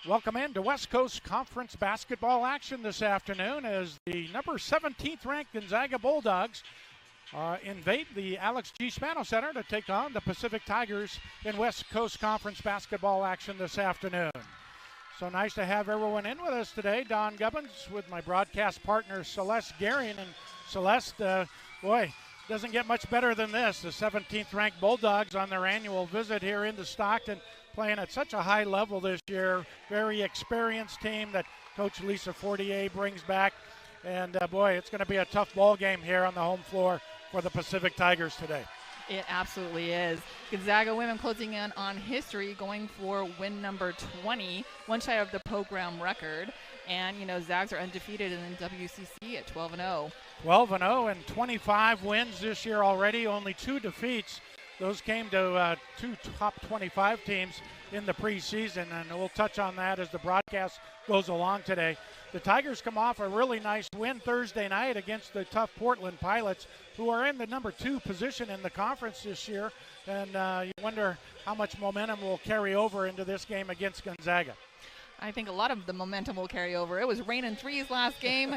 Welcome into West Coast Conference basketball action this afternoon as the number 17th ranked Gonzaga Bulldogs invade the Alex G. Spano Center to take on the Pacific Tigers in West Coast Conference basketball action this afternoon. So nice to have everyone in with us today. Don Gubbins with my broadcast partner Celeste Garion. And Celeste, doesn't get much better than this. The 17th ranked Bulldogs on their annual visit here into Stockton, playing at such a high level this year. Very experienced team that Coach Lisa Fortier brings back. And it's going to be a tough ball game here on the home floor for the Pacific Tigers today. It absolutely is. Gonzaga women closing in on history, going for win number 20, one shy of the program record. And, Zags are undefeated in WCC at 12-0. 12-0 and 25 wins this year already, only 2 defeats. Those came to 2 top 25 teams in the preseason, and we'll touch on that as the broadcast goes along today. The Tigers come off a really nice win Thursday night against the tough Portland Pilots, who are in the number 2 position in the conference this year, and you wonder how much momentum will carry over into this game against Gonzaga. I think a lot of the momentum will carry over. It was rain and threes last game.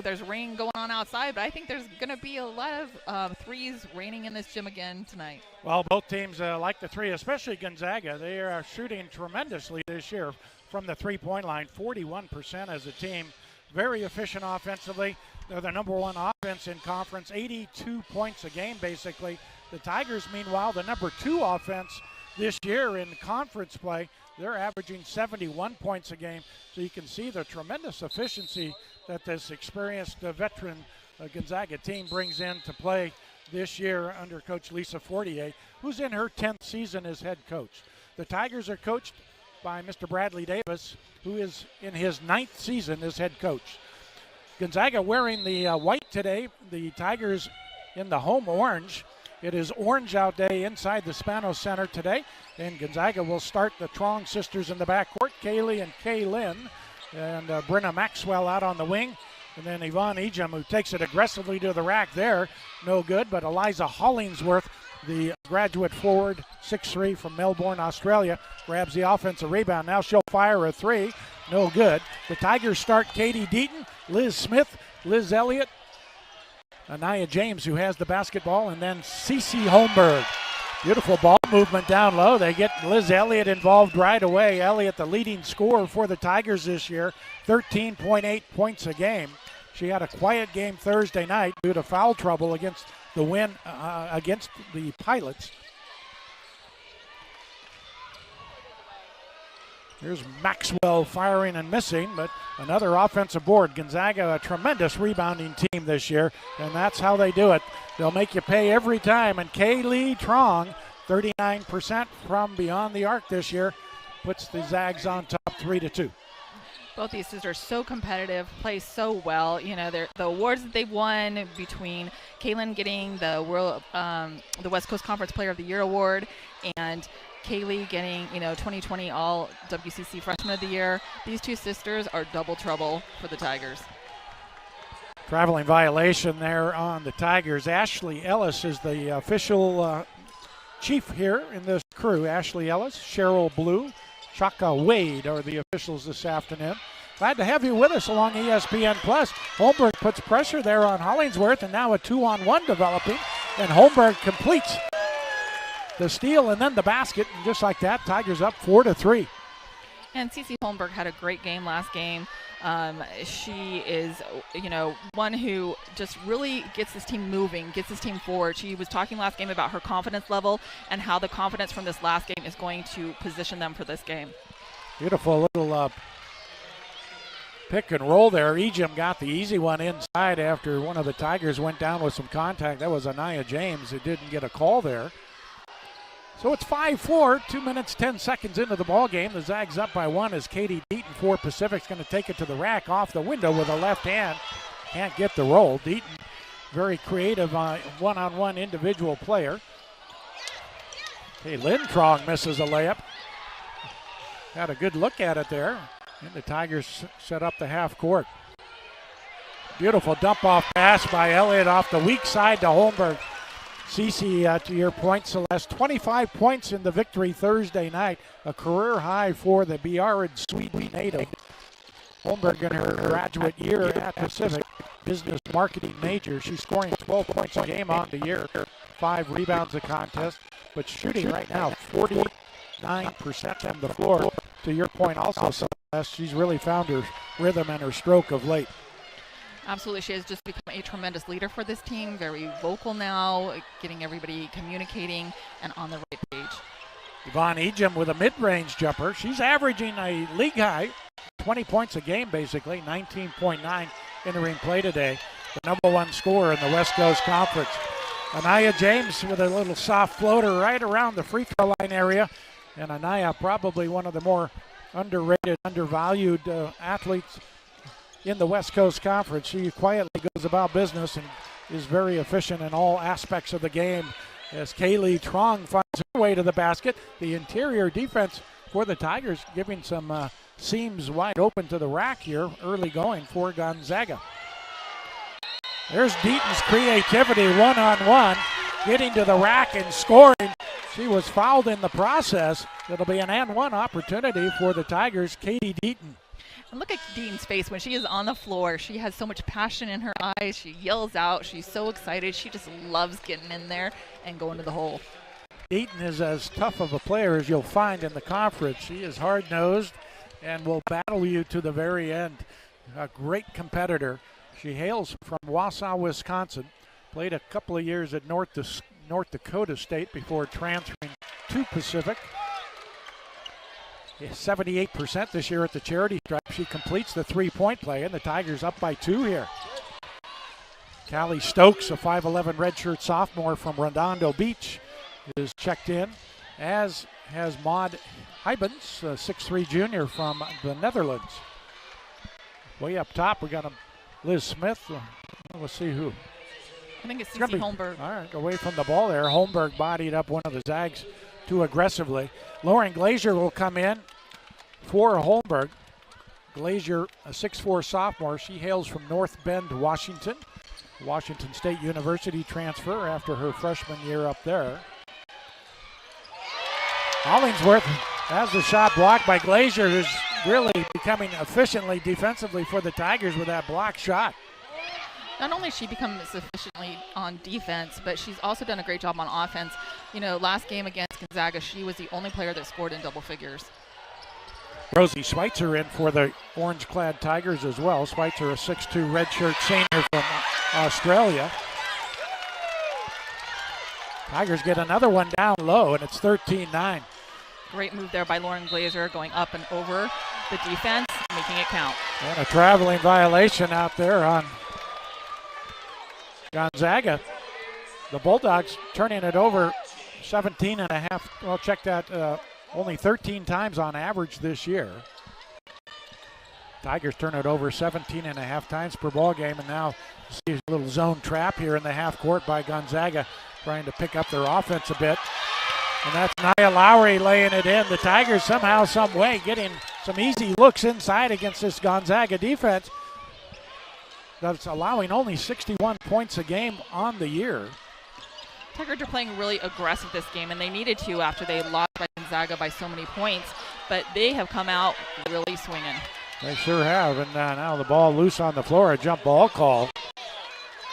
There's rain going on outside, but I think there's going to be a lot of threes raining in this gym again tonight. Well, both teams like the three, especially Gonzaga. They are shooting tremendously this year from the three-point line, 41% as a team. Very efficient offensively. They're the number 1 offense in conference, 82 points a game basically. The Tigers, meanwhile, the number 2 offense this year in conference play. They're averaging 71 points a game, so you can see the tremendous efficiency that this experienced veteran Gonzaga team brings in to play this year under Coach Lisa Fortier, who's in her 10th season as head coach. The Tigers are coached by Mr. Bradley Davis, who is in his 9th season as head coach. Gonzaga wearing the white today, the Tigers in the home orange. It is Orange Out Day inside the Spano Center today, and Gonzaga will start the Trong sisters in the backcourt, Kaylee and Kaylin, and Brenna Maxwell out on the wing, and then Yvonne Ejim, who takes it aggressively to the rack there, no good, but Eliza Hollingsworth, the graduate forward, 6'3" from Melbourne, Australia, grabs the offensive rebound. Now she'll fire a 3, no good. The Tigers start Katie Deaton, Liz Smith, Liz Elliott, Anaya James, who has the basketball, and then Cece Holmberg. Beautiful ball movement down low. They get Liz Elliott involved right away. Elliott, the leading scorer for the Tigers this year, 13.8 points a game. She had a quiet game Thursday night due to foul trouble against the win against the Pilots. Here's Maxwell firing and missing, but another offensive board. Gonzaga, a tremendous rebounding team this year, and that's how they do it. They'll make you pay every time, and Kaylee Trong, 39% from beyond the arc this year, puts the Zags on top 3-2. Both these sisters are so competitive, play so well. The awards that they've won, between Kaylin getting the West Coast Conference Player of the Year award and Kaylee getting, 2020 All WCC Freshman of the Year. These two sisters are double trouble for the Tigers. Traveling violation there on the Tigers. Ashley Ellis is the official chief here in this crew. Ashley Ellis, Cheryl Blue, Chaka Wade are the officials this afternoon. Glad to have you with us along ESPN+. Holmberg puts pressure there on Hollingsworth, and now a 2-on-1 developing, and Holmberg completes the steal and then the basket, and just like that, Tigers up 4-3. And Cece Holmberg had a great game last game. She is, one who just really gets this team moving, gets this team forward. She was talking last game about her confidence level and how the confidence from this last game is going to position them for this game. Beautiful little pick and roll there. Ejim got the easy one inside after one of the Tigers went down with some contact. That was Anaya James who didn't get a call there. So it's 5-4, 2 minutes, 10 seconds into the ball game. The Zags up by 1 as Katie Deaton for Pacific's going to take it to the rack off the window with a left hand. Can't get the roll. Deaton, very creative one-on-one individual player. Hey, Lynn Trong misses a layup. Had a good look at it there. And the Tigers set up the half court. Beautiful dump-off pass by Elliott off the weak side to Holmberg. Cece, to your point, Celeste, 25 points in the victory Thursday night, a career high for the Biarritz Sweden native. Holmberg in her graduate year at Pacific, business marketing major. She's scoring 12 points a game on the year, 5 rebounds a contest, but shooting right now 49% from the floor. To your point also, Celeste, she's really found her rhythm and her stroke of late. Absolutely. She has just become a tremendous leader for this team, very vocal now, getting everybody communicating and on the right page. Yvonne Ejim with a mid-range jumper. She's averaging a league high, 20 points a game basically, 19.9 entering play today. The number one scorer in the West Coast Conference. Anaya James with a little soft floater right around the free throw line area. And Anaya, probably one of the more underrated, undervalued athletes in the West Coast Conference. She quietly goes about business and is very efficient in all aspects of the game as Kaylee Trong finds her way to the basket. The interior defense for the Tigers giving some seams wide open to the rack here, early going for Gonzaga. There's Deaton's creativity one-on-one, getting to the rack and scoring. She was fouled in the process. It'll be an and one opportunity for the Tigers, Katie Deaton. And look at Dean's face when she is on the floor. She has so much passion in her eyes. She yells out. She's so excited. She just loves getting in there and going to the hole. Deaton is as tough of a player as you'll find in the conference. She is hard-nosed and will battle you to the very end. A great competitor. She hails from Wausau, Wisconsin. Played a couple of years at North Dakota State before transferring to Pacific. 78% this year at the charity stripe. She completes the three-point play, and the Tigers up by 2 here. Callie Stokes, a 5'11 redshirt sophomore from Redondo Beach, is checked in, as has Maud Hybens, a 6'3 junior from the Netherlands. Way up top, we got Liz Smith. Let's see who. I think it's Cece Holmberg. All right, away from the ball there. Holmberg bodied up one of the Zags too aggressively. Lauren Glazier will come in for Holmberg. Glazier, a 6'4 sophomore. She hails from North Bend, Washington. Washington State University transfer after her freshman year up there. Hollingsworth has the shot blocked by Glazier, who's really becoming efficiently defensively for the Tigers with that block shot. Not only has she become sufficiently on defense, but she's also done a great job on offense. You know, last game against Gonzaga, she was the only player that scored in double figures. Rosie Schweitzer in for the orange-clad Tigers as well. Schweitzer, a 6'2 redshirt senior from Australia. Tigers get another one down low, and it's 13-9. Great move there by Lauren Glazier, going up and over the defense, making it count. And a traveling violation out there on Gonzaga. The Bulldogs turning it over 17 and a half. Well, check that, only 13 times on average this year. Tigers turn it over 17 and a half times per ball game, and now see a little zone trap here in the half court by Gonzaga, trying to pick up their offense a bit. And that's Nia Lowry laying it in. The Tigers somehow, some way, getting some easy looks inside against this Gonzaga defense that's allowing only 61 points a game on the year. Tigers are playing really aggressive this game, and they needed to after they lost by Gonzaga by so many points, but they have come out really swinging. They sure have, and now the ball loose on the floor, a jump ball call.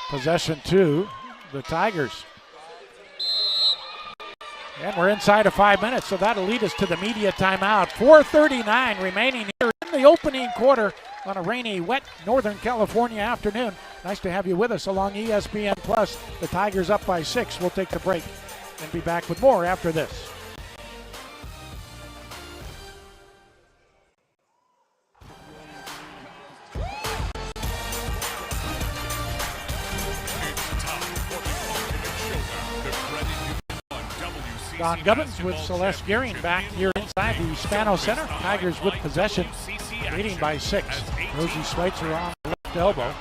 Possession to the Tigers. And we're inside of 5 minutes, so that'll lead us to the media timeout. 4:39 remaining here in the opening quarter on a rainy, wet Northern California afternoon. Nice to have you with us along ESPN Plus. The Tigers up by 6. We'll take the break and be back with more after this. Don Gubbins with Celeste Gearing back here inside the Spano Center. Tigers with possession, leading by 6. Rosie Schweitzer on the left elbow.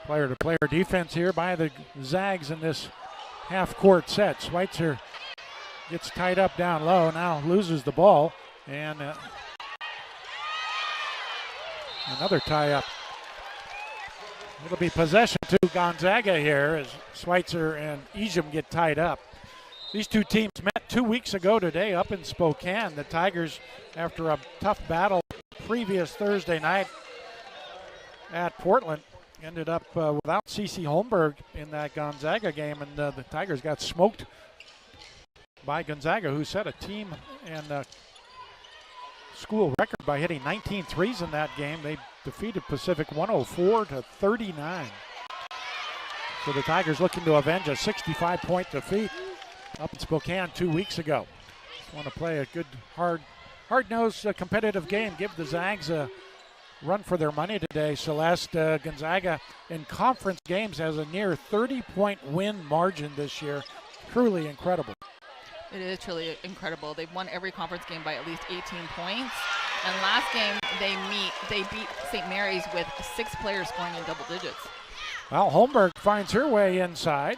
Player-to-player defense here by the Zags in this half-court set. Schweitzer gets tied up down low, now loses the ball, and another tie-up. It'll be possession to Gonzaga here as Schweitzer and Ejim get tied up. These two teams met 2 weeks ago today up in Spokane. The Tigers, after a tough battle previous Thursday night at Portland, ended up without CeCe Holmberg in that Gonzaga game, and the Tigers got smoked by Gonzaga, who set a team and school record by hitting 19 threes in that game. They defeated Pacific 104-39. So the Tigers looking to avenge a 65-point defeat up in Spokane 2 weeks ago. Just want to play a good, hard-nosed, competitive game. Give the Zags a run for their money today. Celeste, Gonzaga in conference games has a near 30-point win margin this year. Truly incredible. It is truly incredible. They've won every conference game by at least 18 points. And last game they beat St. Mary's with 6 players scoring in double digits. Well, Holmberg finds her way inside.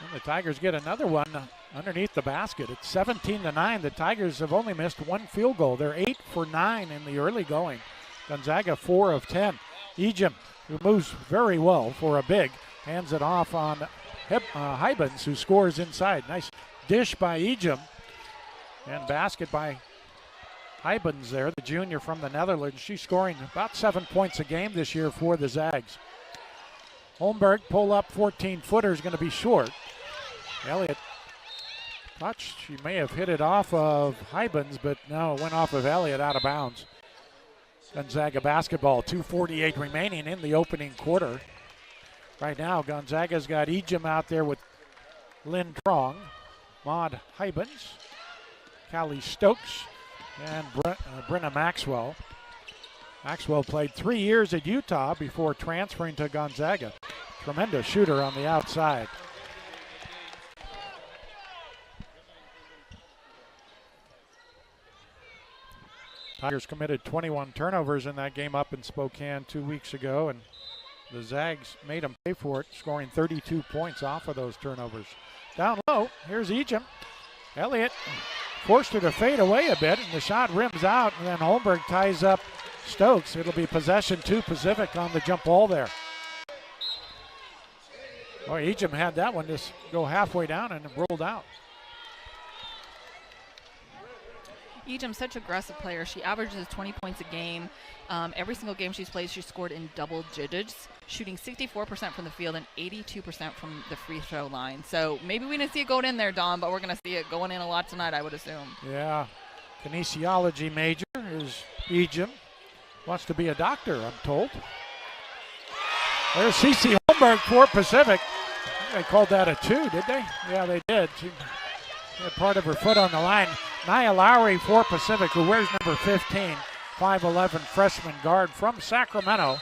And the Tigers get another one underneath the basket. It's 17-9. The Tigers have only missed 1 field goal. They're 8 for 9 in the early going. Gonzaga 4 of 10. Ejim, who moves very well for a big, hands it off on Hybens, who scores inside. Nice dish by Ejim, and basket by Hybens there, the junior from the Netherlands. She's scoring about 7 points a game this year for the Zags. Holmberg, pull up 14-footer, is going to be short. Elliott thought she may have hit it off of Hybens, but no, it went off of Elliott out of bounds. Gonzaga basketball, 2:48 remaining in the opening quarter. Right now, Gonzaga's got Ejim out there with Lynn Trong, Maud Hybens, Callie Stokes, and Brenna Maxwell. Maxwell played 3 years at Utah before transferring to Gonzaga. Tremendous shooter on the outside. Tigers committed 21 turnovers in that game up in Spokane 2 weeks ago, and the Zags made them pay for it, scoring 32 points off of those turnovers. Down low, here's Ejim. Elliott forced her to fade away a bit, and the shot rims out, and then Holmberg ties up Stokes. It'll be possession to Pacific on the jump ball there. Boy, Ejim had that one just go halfway down and rolled out. Ejim's such an aggressive player. She averages 20 points a game. Every single game she's played, she's scored in double digits, shooting 64% from the field and 82% from the free throw line. So maybe we didn't see it going in there, Don, but we're going to see it going in a lot tonight, I would assume. Yeah. Kinesiology major is Ejim. Wants to be a doctor, I'm told. There's CeCe Holmberg for Pacific. They called that a 2, did they? Yeah, they did. She had part of her foot on the line. Nia Lowry for Pacific, who wears number 15, 5'11" freshman guard from Sacramento.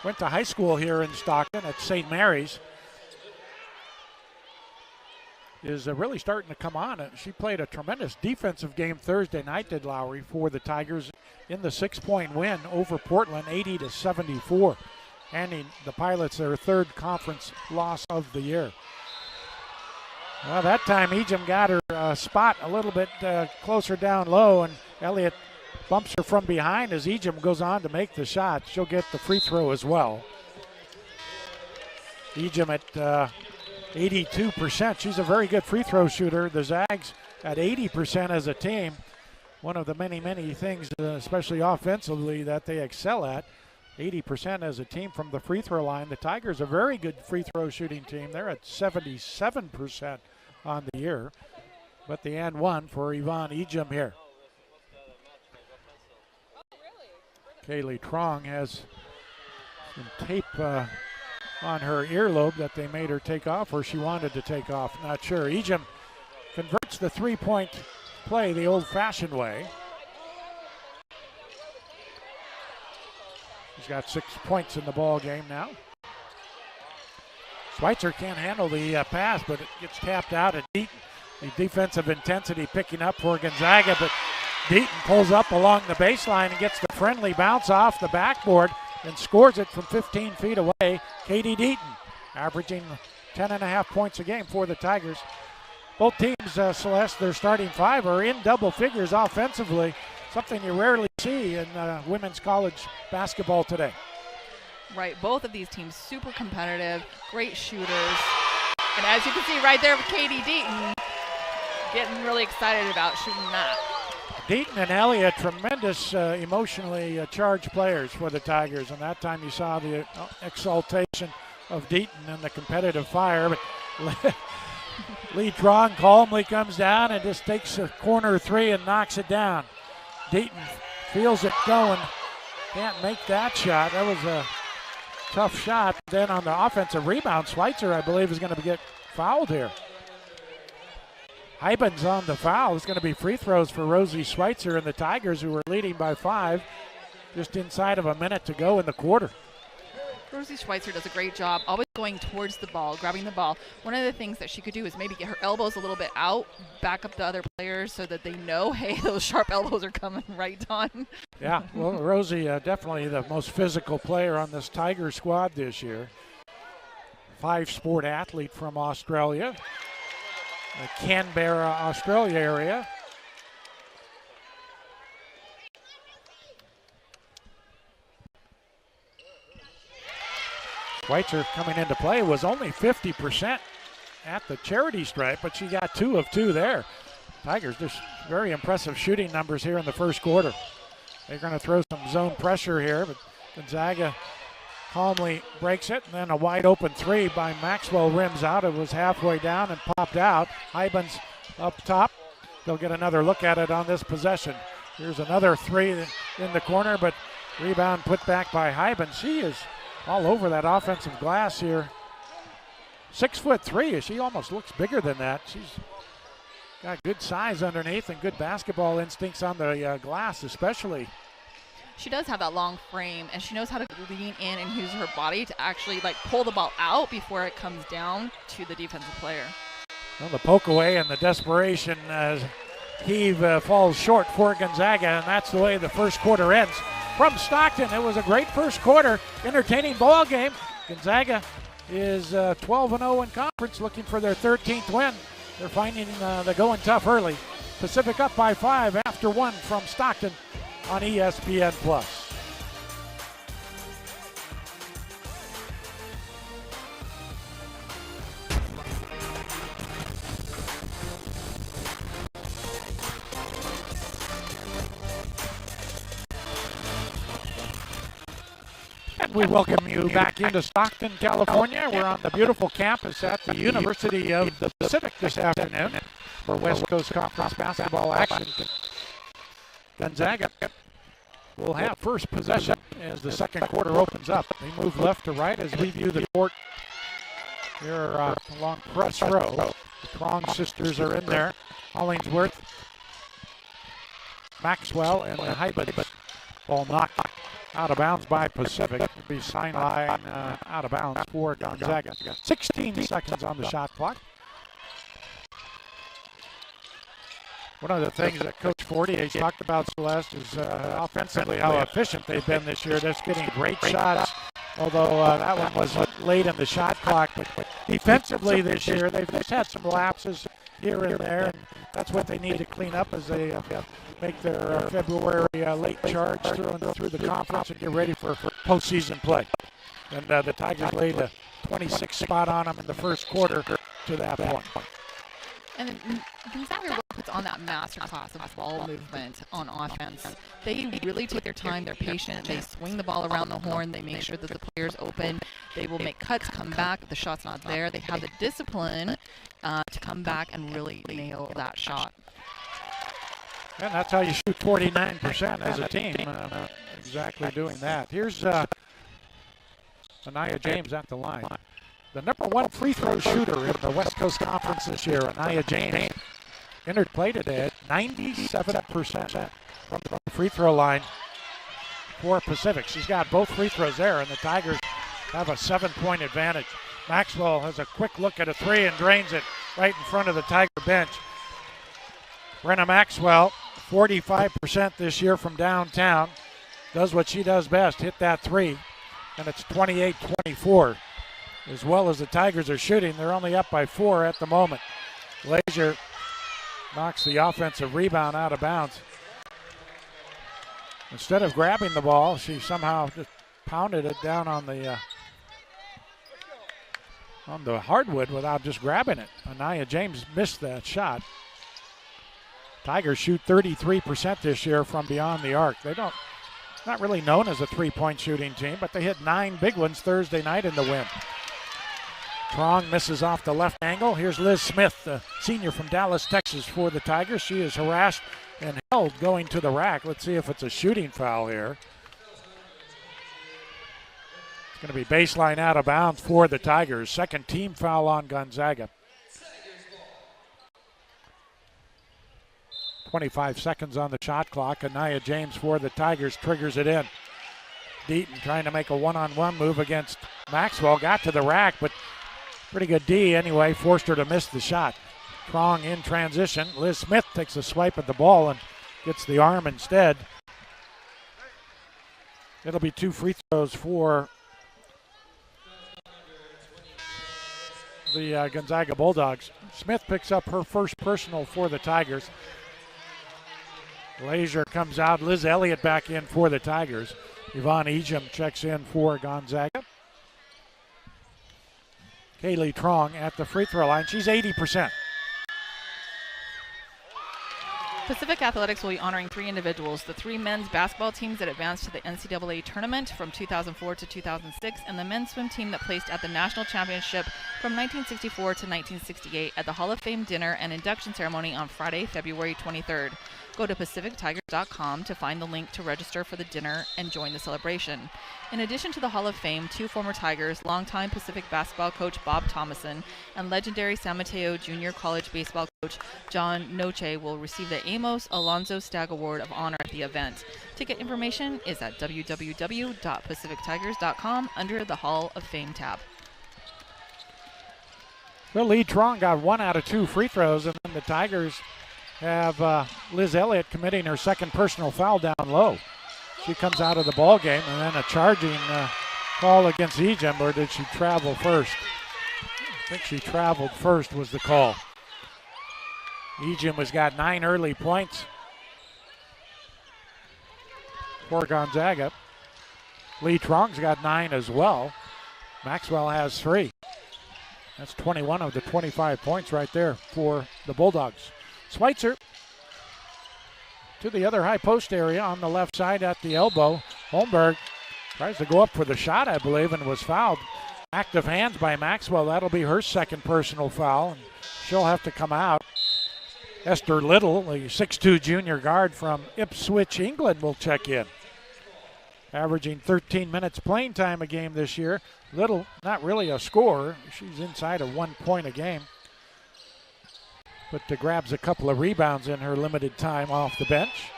Went to high school here in Stockton at St. Mary's. Is really starting to come on. She played a tremendous defensive game Thursday night, did Lowry, for the Tigers in the 6-point win over Portland, 80-74. Handing the Pilots their 3rd conference loss of the year. Well, that time Ejim got her spot a little bit closer down low, and Elliott bumps her from behind as Ejim goes on to make the shot. She'll get the free throw as well. Ejim at 82%. She's a very good free throw shooter. The Zags at 80% as a team. One of the many, many things, especially offensively, that they excel at. 80% as a team from the free throw line. The Tigers, a very good free throw shooting team. They're at 77% on the year. But the and one for Yvonne Ejim here. Kaylee Trong has some tape on her earlobe that they made her take off, or she wanted to take off. Not sure. Ejim converts the three-point play the old-fashioned way. She's got 6 points in the ball game now. Schweitzer can't handle the pass, but it gets tapped out at Deaton. The defensive intensity picking up for Gonzaga, but Deaton pulls up along the baseline and gets the friendly bounce off the backboard and scores it from 15 feet away. Katie Deaton averaging 10.5 points a game for the Tigers. Both teams, Celeste, their starting 5 are in double figures offensively, something you rarely see in women's college basketball today. Right, both of these teams super competitive, great shooters. And as you can see right there with Katie Deaton, getting really excited about shooting that. Deaton and Elliott, tremendous emotionally charged players for the Tigers. And that time you saw the exaltation of Deaton and the competitive fire. But Lee Trong calmly comes down and just takes a corner three and knocks it down. Deaton feels it going. Can't make that shot. That was a tough shot. Then on the offensive rebound, Schweitzer, I believe, is going to get fouled here. Hyben's on the foul. It's going to be free throws for Rosie Schweitzer and the Tigers, who were leading by 5, just inside of a minute to go in the quarter. Rosie Schweitzer does a great job always going towards the ball, grabbing the ball. One of the things that she could do is maybe get her elbows a little bit out, back up the other players so that they know, hey, those sharp elbows are coming, right, Don? Yeah, well, Rosie definitely the most physical player on this Tiger squad this year. 5-sport athlete from Australia, the Canberra, Australia area. Schweitzer coming into play was only 50% at the charity stripe, but she got 2 of 2 there. Tigers just very impressive shooting numbers here in the first quarter. They're going to throw some zone pressure here, but Gonzaga calmly breaks it, and then a wide open three by Maxwell rims out. It was halfway down and popped out. Hyben's up top. They'll get another look at it on this possession. Here's another three in the corner, but rebound put back by Hyben. She is all over that offensive glass here. 6'3". She almost looks bigger than that. She's got good size underneath and good basketball instincts on the glass especially. She does have that long frame, and she knows how to lean in and use her body to actually pull the ball out before it comes down to the defensive player. Well, the poke away and the desperation as heave falls short for Gonzaga, and that's the way the first quarter ends. From Stockton, it was a great first quarter, entertaining ball game. Gonzaga is 12-0 in conference, looking for their 13th win. They're finding they're going tough early. Pacific up by 5 after 1 from Stockton on ESPN+. And we welcome you back into Stockton, California. We're on the beautiful campus at the University of the Pacific this afternoon for West Coast Conference basketball action. Gonzaga will have first possession as the second quarter opens up. They move left to right as we view the court here along press row. The Trong sisters are in there. Hollingsworth, Maxwell, and Hyben. Ball knocked out of bounds by Pacific. It'll be sideline out of bounds for Gonzaga. 16 seconds on the shot clock. One of the things that Coach Fortier talked about, Celeste, is offensively how efficient they've been this year. They're just getting great shots, although that one was late in the shot clock. But defensively this year, they've just had some lapses here and there, and that's what they need to clean up as they make their February late charge through the conference and get ready for postseason play. And the Tigers laid a 26 spot on them in the first quarter to that point. And Gonzaga puts on that masterclass of ball movement on offense. They really take their time. They're patient. They swing the ball around the horn. They make sure that the player's open. They will make cuts, come back. If the shot's not there, they have the discipline to come back and really nail that shot. And that's how you shoot 49% as a team, exactly doing that. Here's Anaya James at the line. The number 1 free throw shooter in the West Coast Conference this year, Anaya James, entered play today at 97% from the free throw line for Pacific. She's got both free throws there, and the Tigers have a 7-point advantage. Maxwell has a quick look at a three and drains it right in front of the Tiger bench. Brenna Maxwell, 45% this year from downtown, does what she does best, hit that three, and it's 28-24. As well as the Tigers are shooting, they're only up by 4 at the moment. Glazier knocks the offensive rebound out of bounds. Instead of grabbing the ball, she somehow just pounded it down on the hardwood without just grabbing it. Anaya James missed that shot. Tigers shoot 33% this year from beyond the arc. Not really known as a three-point shooting team, but they hit 9 big ones Thursday night in the win. Trong misses off the left angle. Here's Liz Smith, the senior from Dallas, Texas, for the Tigers. She is harassed and held going to the rack. Let's see if it's a shooting foul here. It's going to be baseline out of bounds for the Tigers. Second team foul on Gonzaga. 25 seconds on the shot clock. Anaya James for the Tigers triggers it in. Deaton trying to make a one-on-one move against Maxwell. Got to the rack, but pretty good D anyway. Forced her to miss the shot. Trong in transition. Liz Smith takes a swipe at the ball and gets the arm instead. It'll be 2 free throws for the Gonzaga Bulldogs. Smith picks up her first personal for the Tigers. Glazier comes out. Liz Elliott back in for the Tigers. Yvonne Ejim checks in for Gonzaga. Kaylee Trong at the free throw line. She's 80%. Pacific Athletics will be honoring 3 individuals, the 3 men's basketball teams that advanced to the NCAA tournament from 2004 to 2006, and the men's swim team that placed at the national championship from 1964 to 1968 at the Hall of Fame dinner and induction ceremony on Friday, February 23rd. Go to PacificTigers.com to find the link to register for the dinner and join the celebration. In addition to the Hall of Fame, 2 former Tigers, longtime Pacific basketball coach Bob Thomason and legendary San Mateo Junior College baseball coach John Noche will receive the Amos Alonzo Stagg Award of Honor at the event. Ticket information is at www.pacifictigers.com under the Hall of Fame tab. Well, Lee Trong got 1 out of 2 free throws, and then the Tigers have Liz Elliott committing her second personal foul down low. She comes out of the ball game, and then a charging call against Ejim, or did she travel first? I think she traveled first was the call. Ejim has got 9 early points for Gonzaga. Lee Trong's got 9 as well. Maxwell has 3. That's 21 of the 25 points right there for the Bulldogs. Schweitzer to the other high post area on the left side at the elbow. Holmberg tries to go up for the shot, I believe, and was fouled. Active hands by Maxwell. That'll be her second personal foul, and she'll have to come out. Esther Little, the 6'2 junior guard from Ipswich, England, will check in. Averaging 13 minutes playing time a game this year. Little, not really a scorer. She's inside of 1 point a game, but grabs a couple of rebounds in her limited time off the bench.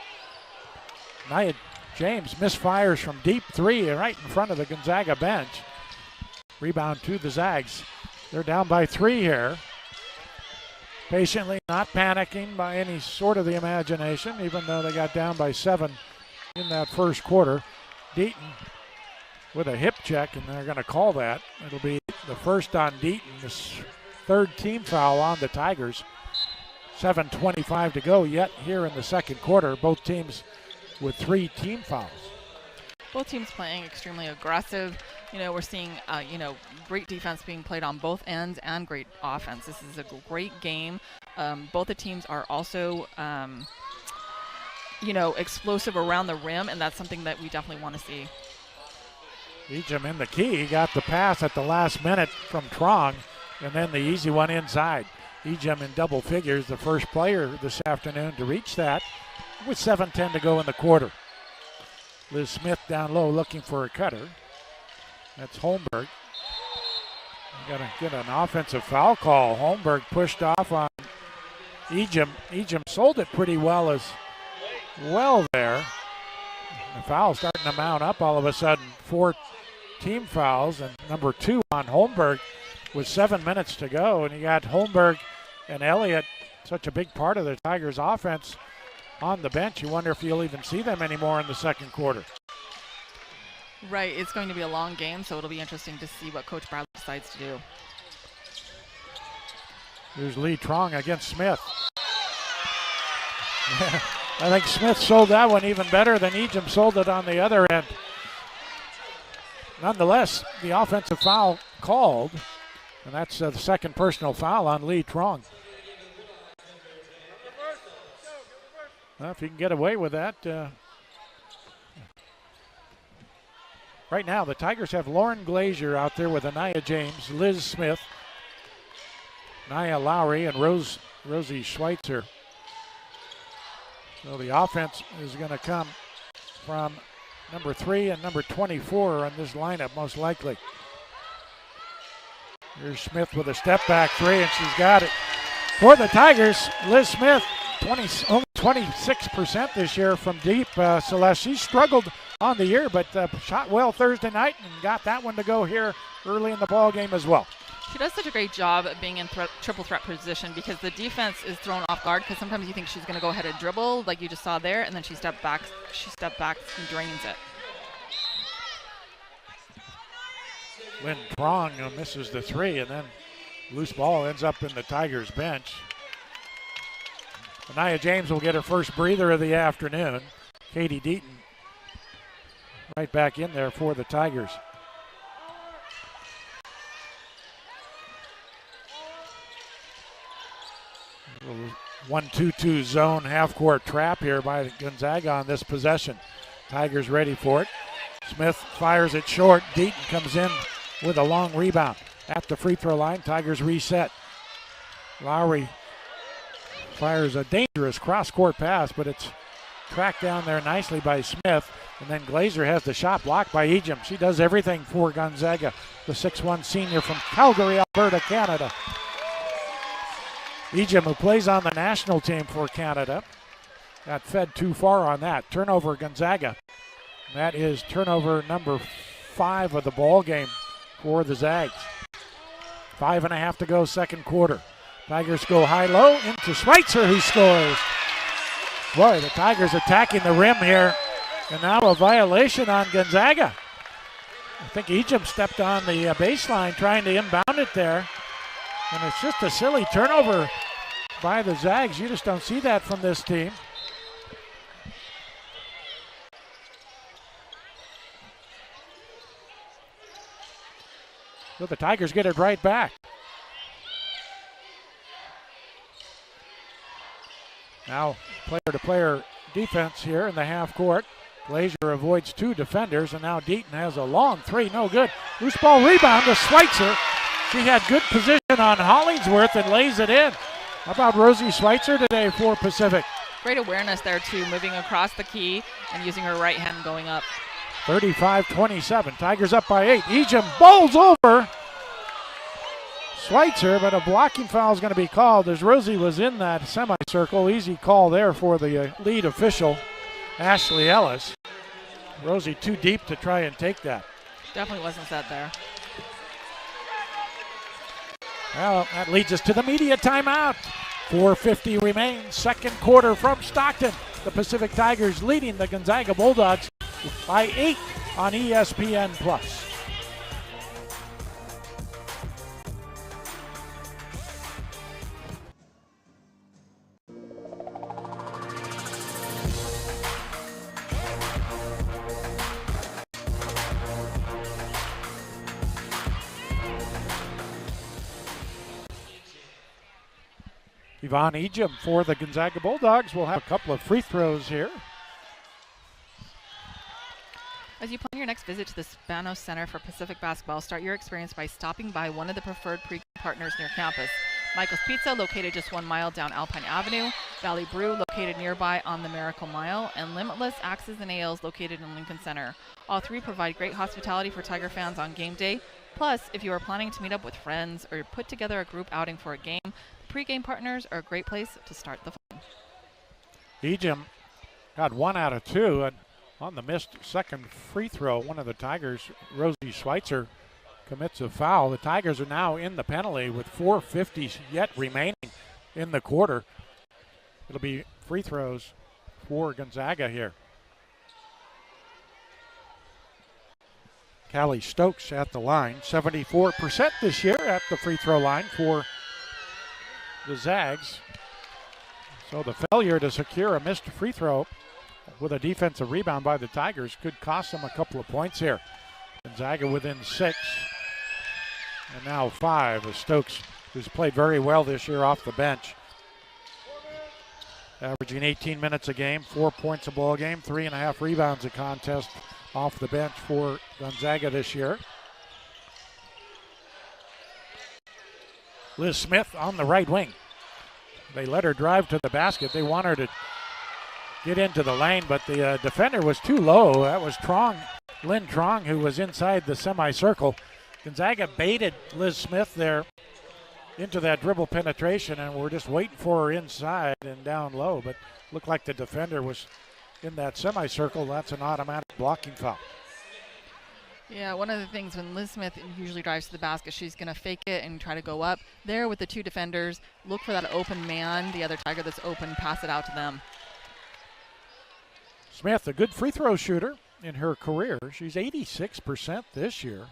Nia James misfires from deep 3 right in front of the Gonzaga bench. Rebound to the Zags. They're down by 3 here. Patiently, not panicking by any sort of the imagination, even though they got down by 7 in that first quarter. Deaton with a hip check, and they're going to call that. It'll be the first on Deaton, this 3rd team foul on the Tigers. 7:25 to go yet here in the second quarter. Both teams with 3 team fouls. Both teams playing extremely aggressive. We're seeing, great defense being played on both ends and great offense. This is a great game. Both the teams are also, explosive around the rim, and that's something that we definitely want to see. Ejim in the key. He got the pass at the last minute from Trong, and then the easy one inside. Ejim in double figures, the first player this afternoon to reach that with 7:10 to go in the quarter. Liz Smith down low looking for a cutter. That's Holmberg. Got to get an offensive foul call. Holmberg pushed off on Ejim. Ejim sold it pretty well as well there. The foul starting to mount up all of a sudden. 4 team fouls, and number 2 on Holmberg with 7 minutes to go. And you got Holmberg and Elliott, such a big part of the Tigers' offense, on the bench. You wonder if you'll even see them anymore in the second quarter. Right, it's going to be a long game, so it'll be interesting to see what Coach Bradley decides to do. Here's Lee Trong against Smith. I think Smith sold that one even better than Ejim sold it on the other end. nonetheless, the offensive foul called, and that's the second personal foul on Lee Trong. Well, if you can get away with that. Right now, the Tigers have Lauren Glazier out there with Anaya James, Liz Smith, Nia Lowry, and Rosie Schweitzer. So the offense is going to come from number 3 and number 24 on this lineup, most likely. Here's Smith with a step back three, and she's got it. For the Tigers, Liz Smith, only 26% this year from deep. Celeste, she struggled on the year, but shot well Thursday night and got that one to go here early in the ball game as well. She does such a great job at being in triple threat position because the defense is thrown off guard because sometimes you think she's going to go ahead and dribble like you just saw there, and then she stepped back and drains it. Lynn Prong misses the three, and then loose ball ends up in the Tigers bench. Anaya James will get her first breather of the afternoon. Katie Deaton right back in there for the Tigers. A little 1-2-2 zone half-court trap here by Gonzaga on this possession. Tigers ready for it. Smith fires it short. Deaton comes in with a long rebound. At the free throw line, Tigers reset. Lowry fires a dangerous cross-court pass, but it's tracked down there nicely by Smith. And then Glazer has the shot blocked by Ejim. She does everything for Gonzaga, the 6'1 senior from Calgary, Alberta, Canada. Ejim, who plays on the national team for Canada, got fed too far on that. Turnover Gonzaga. That is turnover number 5 of the ball game for the Zags. 5.5 to go, second quarter. Tigers go high-low into Schweitzer, who scores. Boy, the Tigers attacking the rim here. And now a violation on Gonzaga. I think Ejim stepped on the baseline trying to inbound it there. And it's just a silly turnover by the Zags. You just don't see that from this team. So the Tigers get it right back. Now player-to-player defense here in the half court. Glazier avoids 2 defenders, and now Deaton has a long three, no good. Loose ball rebound to Schweitzer. She had good position on Hollingsworth and lays it in. How about Rosie Schweitzer today for Pacific? Great awareness there too, moving across the key and using her right hand going up. 35-27, Tigers up by 8. Ejim bowls over Schweitzer, but a blocking foul is going to be called as Rosie was in that semicircle. Easy call there for the lead official, Ashley Ellis. Rosie too deep to try and take that. Definitely wasn't set there. Well, that leads us to the media timeout. 4:50 remains, second quarter from Stockton. The Pacific Tigers leading the Gonzaga Bulldogs by 8 on ESPN+. Yvonne Ejim for the Gonzaga Bulldogs will have a couple of free throws here. As you plan your next visit to the Spanos Center for Pacific Basketball, start your experience by stopping by one of the preferred pre-game partners near campus. Michael's Pizza, located just 1 mile down Alpine Avenue. Valley Brew, located nearby on the Miracle Mile. And Limitless Axes and Ales, located in Lincoln Center. All 3 provide great hospitality for Tiger fans on game day. Plus, if you are planning to meet up with friends or put together a group outing for a game, pre-game partners are a great place to start the fun. Ejim got 1 out of 2, and on the missed second free throw, one of the Tigers, Rosie Schweitzer, commits a foul. The Tigers are now in the penalty with 4:50 yet remaining in the quarter. It'll be free throws for Gonzaga here. Callie Stokes at the line, 74% this year at the free throw line for the Zags. So the failure to secure a missed free throw with a defensive rebound by the Tigers could cost them a couple of points here. Gonzaga within 6. And now 5 as Stokes, who's played very well this year off the bench. Averaging 18 minutes a game, 4 points a ball game, 3.5 rebounds a contest off the bench for Gonzaga this year. Liz Smith on the right wing. They let her drive to the basket. They want her to get into the lane, but the defender was too low. That was Lynn Trong, who was inside the semicircle. Gonzaga baited Liz Smith there into that dribble penetration, and we're just waiting for her inside and down low, but looked like the defender was in that semicircle. That's an automatic blocking foul. Yeah, one of the things when Liz Smith usually drives to the basket, she's going to fake it and try to go up. There with the 2 defenders, look for that open man, the other Tiger that's open, pass it out to them. Smith, a good free throw shooter in her career. She's 86% this year.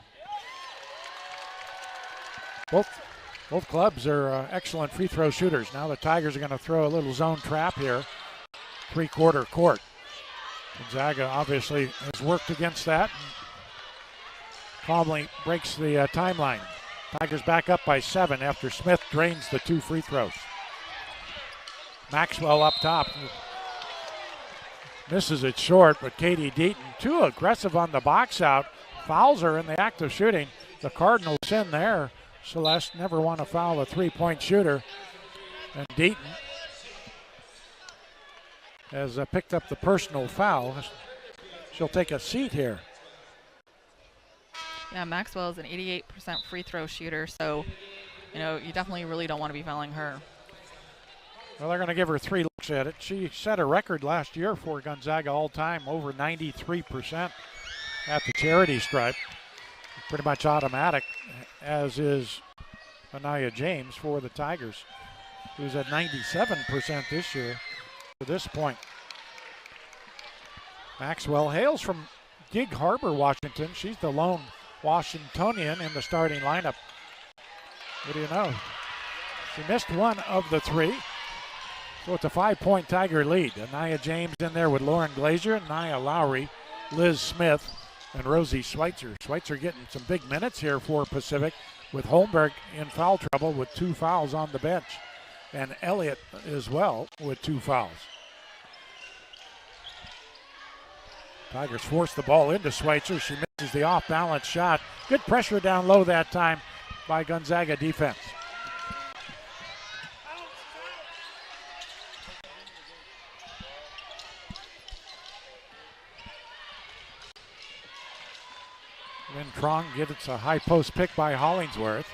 Both clubs are excellent free throw shooters. Now the Tigers are going to throw a little zone trap here, 3-quarter court. Gonzaga obviously has worked against that. Calmly breaks the timeline. Tigers back up by 7 after Smith drains the 2 free throws. Maxwell up top. Misses it short, but Katie Deaton, too aggressive on the box out. Fouls her in the act of shooting. The Cardinals in there. Celeste never want to foul a 3-point shooter. And Deaton has picked up the personal foul. She'll take a seat here. Yeah, Maxwell is an 88% free throw shooter, so you definitely really don't want to be fouling her. Well, they're going to give her 3 looks at it. She set a record last year for Gonzaga all time, over 93% at the charity stripe. Pretty much automatic, as is Anaya James for the Tigers, who's at 97% this year to this point. Maxwell hails from Gig Harbor, Washington. She's the lone Washingtonian in the starting lineup. What do you know? She missed 1 of the 3. So it's a 5-point Tiger lead. Anaya James in there with Lauren Glazier, Nia Lowry, Liz Smith, and Rosie Schweitzer. Schweitzer getting some big minutes here for Pacific, with Holmberg in foul trouble with 2 fouls on the bench. And Elliott as well with 2 fouls. Tigers force the ball into Schweitzer. She misses the off-balance shot. Good pressure down low that time by Gonzaga defense. Lynn Trong gets a high post pick by Hollingsworth.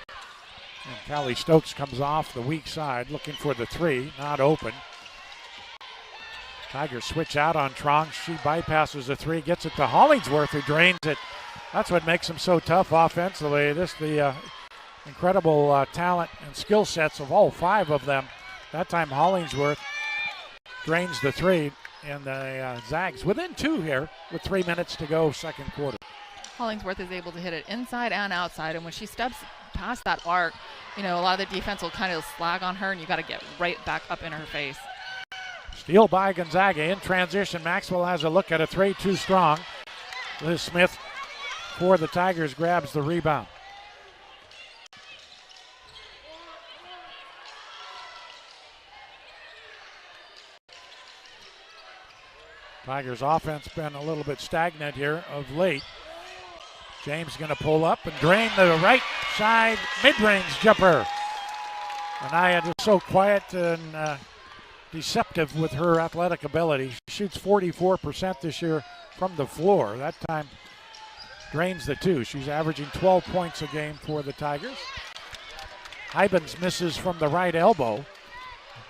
And Callie Stokes comes off the weak side looking for the 3, not open. Tigers switch out on Trong. She bypasses the 3, gets it to Hollingsworth, who drains it. That's what makes them so tough offensively. The incredible talent and skill sets of all 5 of them. That time Hollingsworth drains the 3, and the Zags within 2 here with 3 minutes to go, second quarter. Hollingsworth is able to hit it inside and outside, and when she steps past that arc, a lot of the defense will kind of slag on her, and you got to get right back up in her face. Steal by Gonzaga in transition. Maxwell has a look at a 3, too strong. Liz Smith for the Tigers grabs the rebound. Tigers offense been a little bit stagnant here of late. James going to pull up and drain the right side mid-range jumper. Anaya just so quiet and deceptive with her athletic ability. She shoots 44% this year from the floor. That time drains the 2. She's averaging 12 points a game for the Tigers. Hybens misses from the right elbow.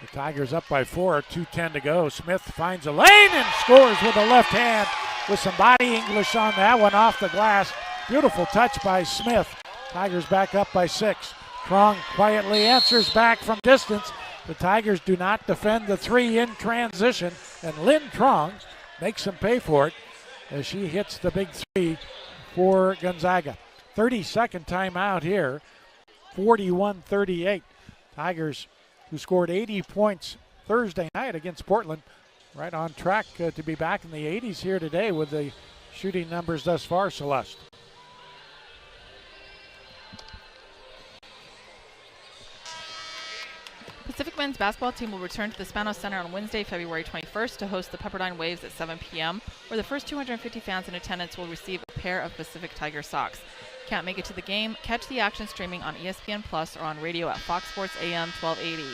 The Tigers up by 4, 2:10 to go. Smith finds a lane and scores with a left hand with some body English on that one off the glass. Beautiful touch by Smith. Tigers back up by 6. Trong quietly answers back from distance. The Tigers do not defend the 3 in transition, and Lynn Trong makes them pay for it as she hits the big 3 for Gonzaga. 30-second timeout here, 41-38. Tigers, who scored 80 points Thursday night against Portland, right on track to be back in the 80s here today with the shooting numbers thus far, Celeste. men's basketball team will return to the Spanos Center on Wednesday, February 21st to host the Pepperdine Waves at 7 p.m., where the first 250 fans in attendance will receive a pair of Pacific Tiger socks. Can't make it to the game? Catch the action streaming on ESPN Plus or on radio at Fox Sports AM 1280.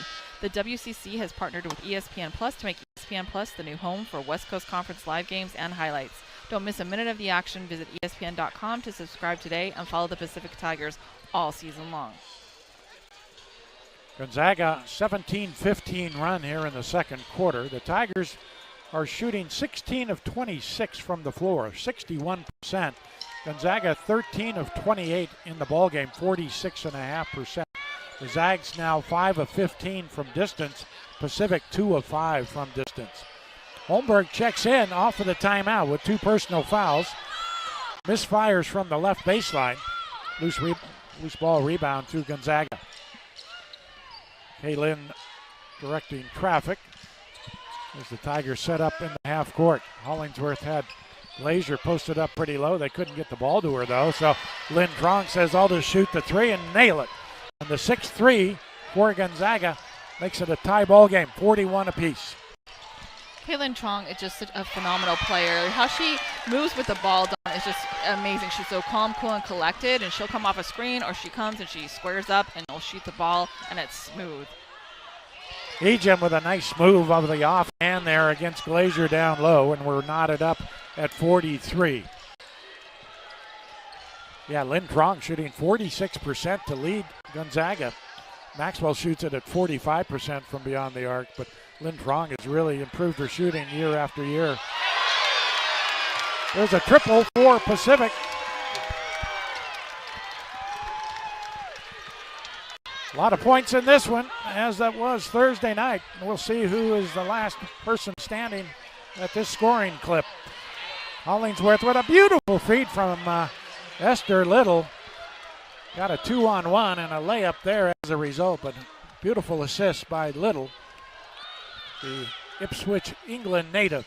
The WCC has partnered with ESPN Plus to make ESPN Plus the new home for West Coast Conference live games and highlights. Don't miss a minute of the action. Visit ESPN.com to subscribe today and follow the Pacific Tigers all season long. Gonzaga 17-15 run here in the second quarter. The Tigers are shooting 16 of 26 from the floor, 61%. Gonzaga 13 of 28 in the ballgame, 46.5%. The Zags now 5 of 15 from distance. Pacific 2 of 5 from distance. Holmberg checks in off of the timeout with 2 personal fouls. Misfires from the left baseline. Loose ball rebound to Gonzaga. Kaylin directing traffic as the Tigers set up in the half court. Hollingsworth had Glazier posted up pretty low. They couldn't get the ball to her though, so Lynn Trong says, I'll just shoot the 3 and nail it. And the 6-3 for Gonzaga makes it a tie ball game, 41 apiece. Kaylin Trong is just such a phenomenal player. How she moves with the ball is just amazing. She's so calm, cool, and collected, and she'll come off a screen or she comes and she squares up and will shoot the ball, and it's smooth. Ejim with a nice move of the offhand there against Glazier down low, and we're knotted up at 43. Yeah, Lynn Trong shooting 46% to lead Gonzaga. Maxwell shoots it at 45% from beyond the arc, but Lynn Trong has really improved her shooting year after year. There's a triple for Pacific. A lot of points in this one, as that was Thursday night. We'll see who is the last person standing at this scoring clip. Hollingsworth with a beautiful feed from Esther Little. Got a 2-on-1 and a layup there as a result, but beautiful assist by Little, the Ipswich, England native.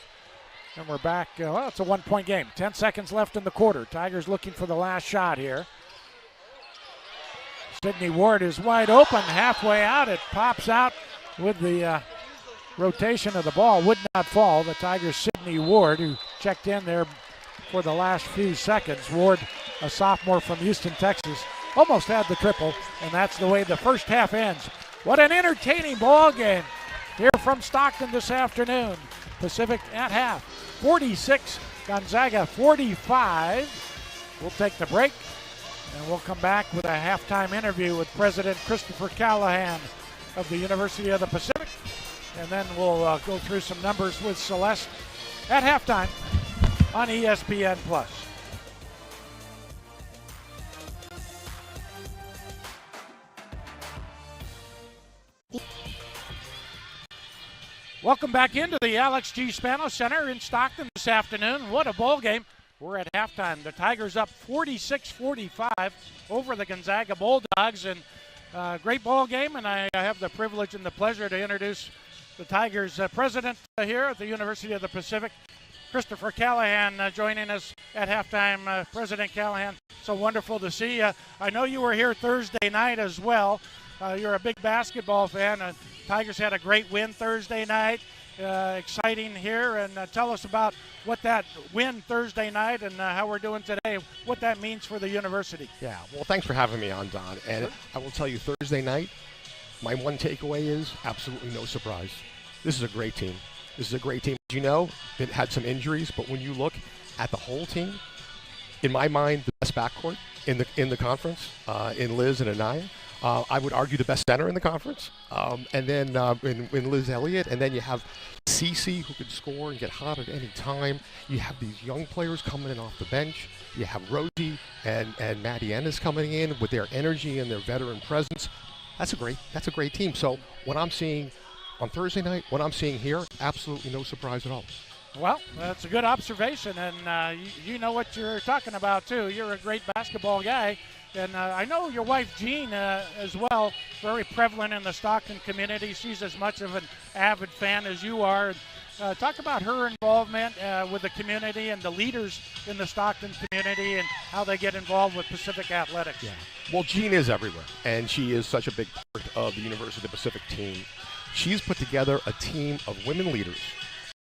And we're back, well, it's a 1-point game. 10 seconds left in the quarter. Tigers looking for the last shot here. Sydney Ward is wide open, halfway out. It pops out with the rotation of the ball. Would not fall. The Tigers' Sydney Ward, who checked in there for the last few seconds. Ward, a sophomore from Houston, Texas, almost had the triple, and that's the way the first half ends. What an entertaining ball game here from Stockton this afternoon. Pacific at half, 46, Gonzaga 45. We'll take the break, and we'll come back with a halftime interview with President Christopher Callahan of the University of the Pacific, and then we'll go through some numbers with Celeste at halftime on ESPN+. Welcome back into the Alex G. Spanos Center in Stockton this afternoon. What a ball game. We're at halftime. The Tigers up 46-45 over the Gonzaga Bulldogs, and great ball game, and I have the privilege and the pleasure to introduce the Tigers president here at the University of the Pacific, Christopher Callahan, joining us at halftime. President Callahan, so wonderful to see you. I know you were here Thursday night as well. You're a big basketball fan. Tigers had a great win Thursday night. Exciting here, and tell us about what that win Thursday night and how we're doing today, what that means for the university. Yeah, well, thanks for having me on, Don. And Sure. I will tell you, Thursday night, my one takeaway is absolutely no surprise. This is a great team. This is a great team. As you know, it had some injuries, but when you look at the whole team, in my mind, the best backcourt in the conference, in Liz and Anaya. I would argue the best center in the conference, and then in Liz Elliott, and then you have Cece, who can score and get hot at any time. You have these young players coming in off the bench. You have Rosie and Maddie Ennis coming in with their energy and their veteran presence. That's a great team. So what I'm seeing on Thursday night, what I'm seeing here, absolutely no surprise at all. Well, that's a good observation, and you know what you're talking about, too. You're a great basketball guy, and I know your wife, Jean, as well, very prevalent in the Stockton community. She's as much of an avid fan as you are. Talk about her involvement with the community and the leaders in the Stockton community and how they get involved with Pacific Athletics. Yeah. Well, Jean is everywhere, and she is such a big part of the University of the Pacific team. She's put together a team of women leaders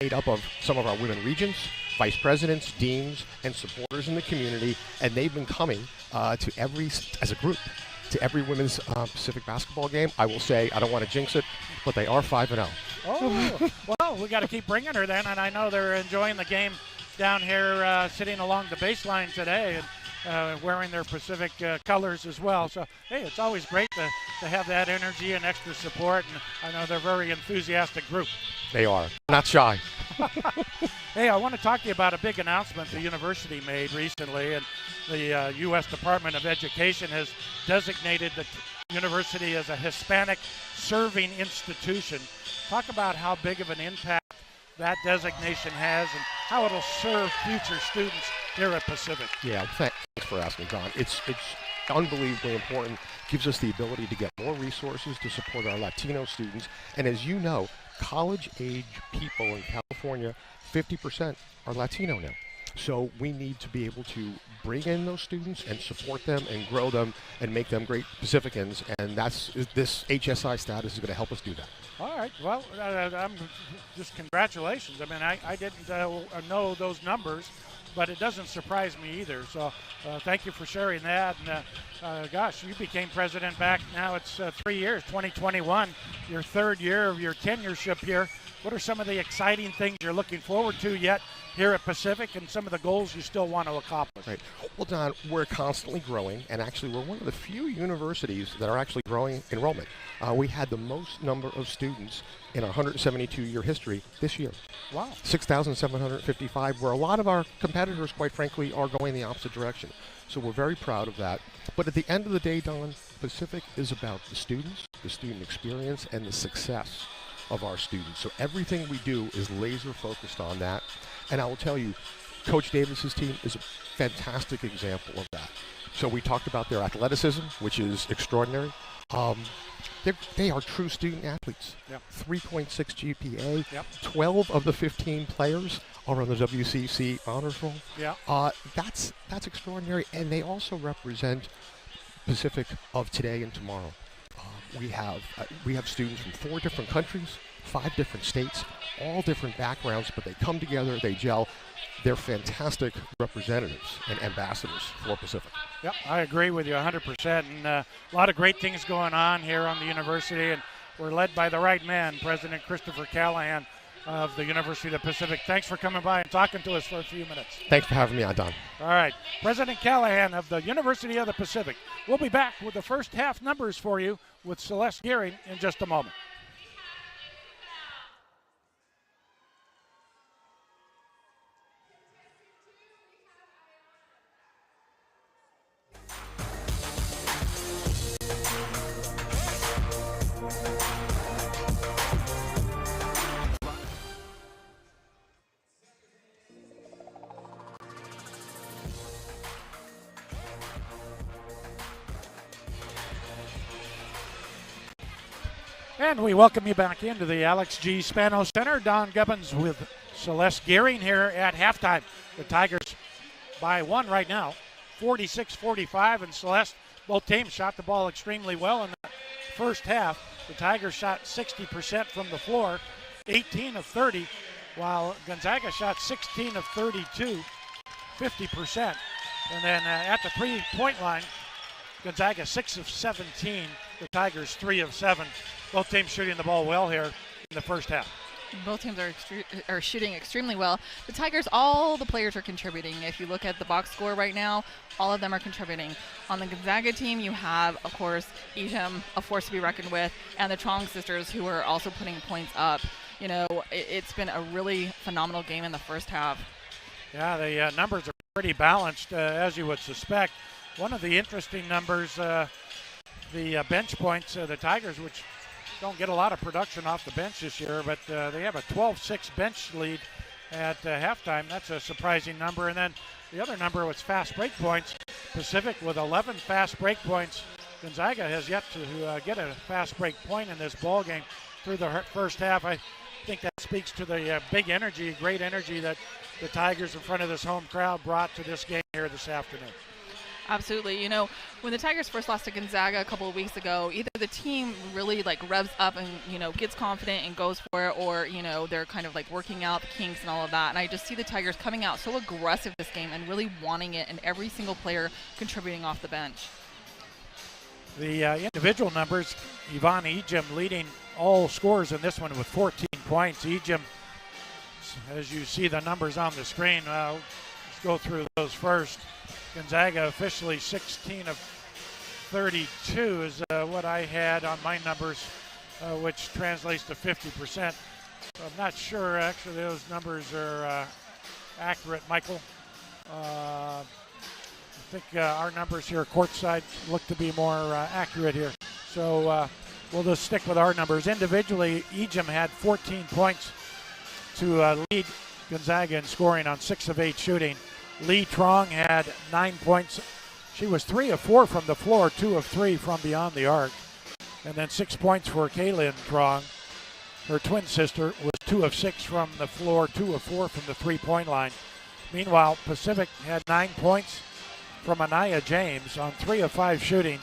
made up of some of our women regents, vice presidents, deans, and supporters in the community, and they've been coming as a group, to every women's Pacific basketball game. I will say, I don't want to jinx it, but they are 5-0. Oh, well, we got to keep bringing her then, and I know they're enjoying the game down here, sitting along the baseline today, and wearing their Pacific colors as well. So, hey, it's always great to have that energy and extra support, and I know they're a very enthusiastic group. They are. Not shy. Hey, I want to talk to you about a big announcement the university made recently, and the U.S. Department of Education has designated the university as a Hispanic serving institution. Talk about how big of an impact that designation has and how it'll serve future students here at Pacific. Yeah, thanks for asking, Don. It's unbelievably important. Gives us the ability to get more resources to support our Latino students. And as you know, college-age people in California, 50% are Latino now. So we need to be able to bring in those students and support them and grow them and make them great Pacificans. And this HSI status is going to help us do that. All right. Well, I'm just congratulations. I mean, I didn't know those numbers, but it doesn't surprise me either. So thank you for sharing that. And gosh, you became president back now. It's 3 years, 2021, your third year of your tenureship here. What are some of the exciting things you're looking forward to yet here at Pacific, and some of the goals you still want to accomplish? Right. Well, Don, we're constantly growing, and actually we're one of the few universities that are actually growing enrollment. We had the most number of students in our 172-year history this year. Wow. 6,755, where a lot of our competitors, quite frankly, are going the opposite direction. So we're very proud of that. But at the end of the day, Don, Pacific is about the students, the student experience, and the success of our students. So everything we do is laser focused on that. And I will tell you, Coach Davis's team is a fantastic example of that. So we talked about their athleticism, which is extraordinary. They are true student athletes. Yep. 3.6 GPA. Yep. 12 of the 15 players are on the WCC honors roll. Yeah. That's extraordinary, and they also represent Pacific of today and tomorrow. We have students from 4 different countries, 5 different states, all different backgrounds, but they come together, they gel. They're fantastic representatives and ambassadors for Pacific. Yep, I agree with you 100%. And a lot of great things going on here on the university, and we're led by the right man, President Christopher Callahan of the University of the Pacific. Thanks for coming by and talking to us for a few minutes. Thanks for having me on, Don. All right, President Callahan of the University of the Pacific. We'll be back with the first half numbers for you with Celeste Gearing in just a moment. And we welcome you back into the Alex G. Spano Center. Don Gubbins with Celeste Gearing here at halftime. The Tigers by 1 right now, 46-45, and Celeste, both teams shot the ball extremely well in the first half. The Tigers shot 60% from the floor, 18 of 30, while Gonzaga shot 16 of 32, 50%. And then at the three-point line, Gonzaga 6 of 17, the Tigers 3 of 7. Both teams shooting the ball well here in the first half. Both teams are shooting extremely well. The Tigers, all the players are contributing. If you look at the box score right now, all of them are contributing. On the Gonzaga team, you have, of course, Ejim, a force to be reckoned with, and the Trong sisters, who are also putting points up. You know, it's been a really phenomenal game in the first half. Yeah, the numbers are pretty balanced, as you would suspect. One of the interesting numbers, the bench points, the Tigers, which don't get a lot of production off the bench this year, but they have a 12-6 bench lead at halftime. That's a surprising number. And then the other number was fast break points. Pacific with 11 fast break points. Gonzaga has yet to get a fast break point in this ball game through the first half. I think that speaks to the big energy, great energy that the Tigers in front of this home crowd brought to this game here this afternoon. Absolutely. You know, when the Tigers first lost to Gonzaga a couple of weeks ago, either the team really like revs up and, you know, gets confident and goes for it, or, you know, they're kind of like working out the kinks and all of that. And I just see the Tigers coming out so aggressive this game and really wanting it, and every single player contributing off the bench. The individual numbers, Yvonne Ejim leading all scorers in this one with 14 points. Ejim, as you see the numbers on the screen, let's go through those first. Gonzaga officially 16 of 32 is what I had on my numbers, which translates to 50%. So I'm not sure actually those numbers are accurate, Michael. I think our numbers here courtside look to be more accurate here. So we'll just stick with our numbers. Individually, Ejim had 14 points to lead Gonzaga in scoring on 6 of 8 shooting. Lee Trong had 9 points. She was 3 of 4 from the floor, 2 of 3 from beyond the arc. And then 6 points for Kaylin Trong. Her twin sister was 2 of 6 from the floor, 2 of 4 from the three-point line. Meanwhile, Pacific had 9 points from Anaya James on 3 of 5 shooting,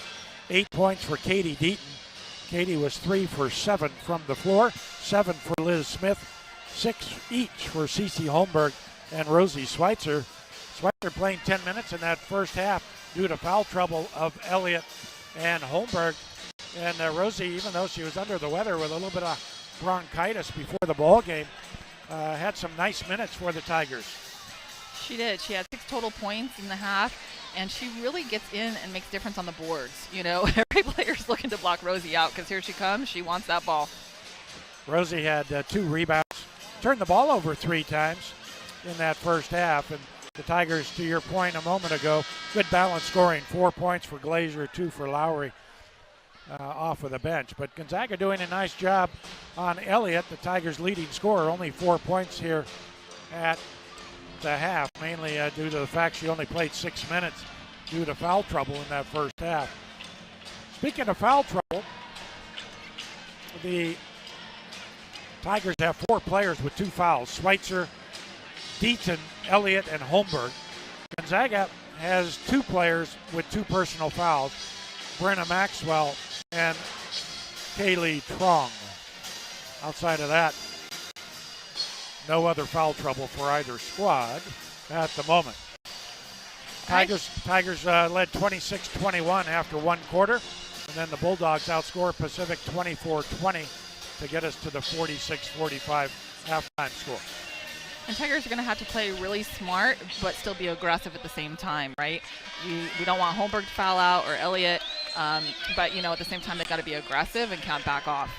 8 points for Katie Deaton. Katie was 3 for 7 from the floor, 7 for Liz Smith, 6 each for Cece Holmberg and Rosie Schweitzer. Schweitzer playing 10 minutes in that first half due to foul trouble of Elliott and Holmberg. And Rosie, even though she was under the weather with a little bit of bronchitis before the ball game, had some nice minutes for the Tigers. She did. She had 6 total points in the half, and she really gets in and makes difference on the boards. You know, every player's looking to block Rosie out because here she comes. She wants that ball. Rosie had 2 rebounds, turned the ball over 3 times in that first half. And the Tigers, to your point a moment ago, good balance scoring. 4 points for Glazier, 2 for Lowry off of the bench. But Gonzaga doing a nice job on Elliott, the Tigers' leading scorer. Only 4 points here at the half, mainly due to the fact she only played 6 minutes due to foul trouble in that first half. Speaking of foul trouble, the Tigers have 4 players with 2 fouls: Schweitzer, Deaton, Elliott, and Holmberg. Gonzaga has 2 players with 2 personal fouls: Brenna Maxwell and Kaylee Trong. Outside of that, no other foul trouble for either squad at the moment. Tigers led 26-21 after 1 quarter, and then the Bulldogs outscored Pacific 24-20 to get us to the 46-45 halftime score. And Tigers are going to have to play really smart, but still be aggressive at the same time, right? We don't want Holmberg to foul out or Elliott, but, you know, at the same time, they've got to be aggressive and can't back off.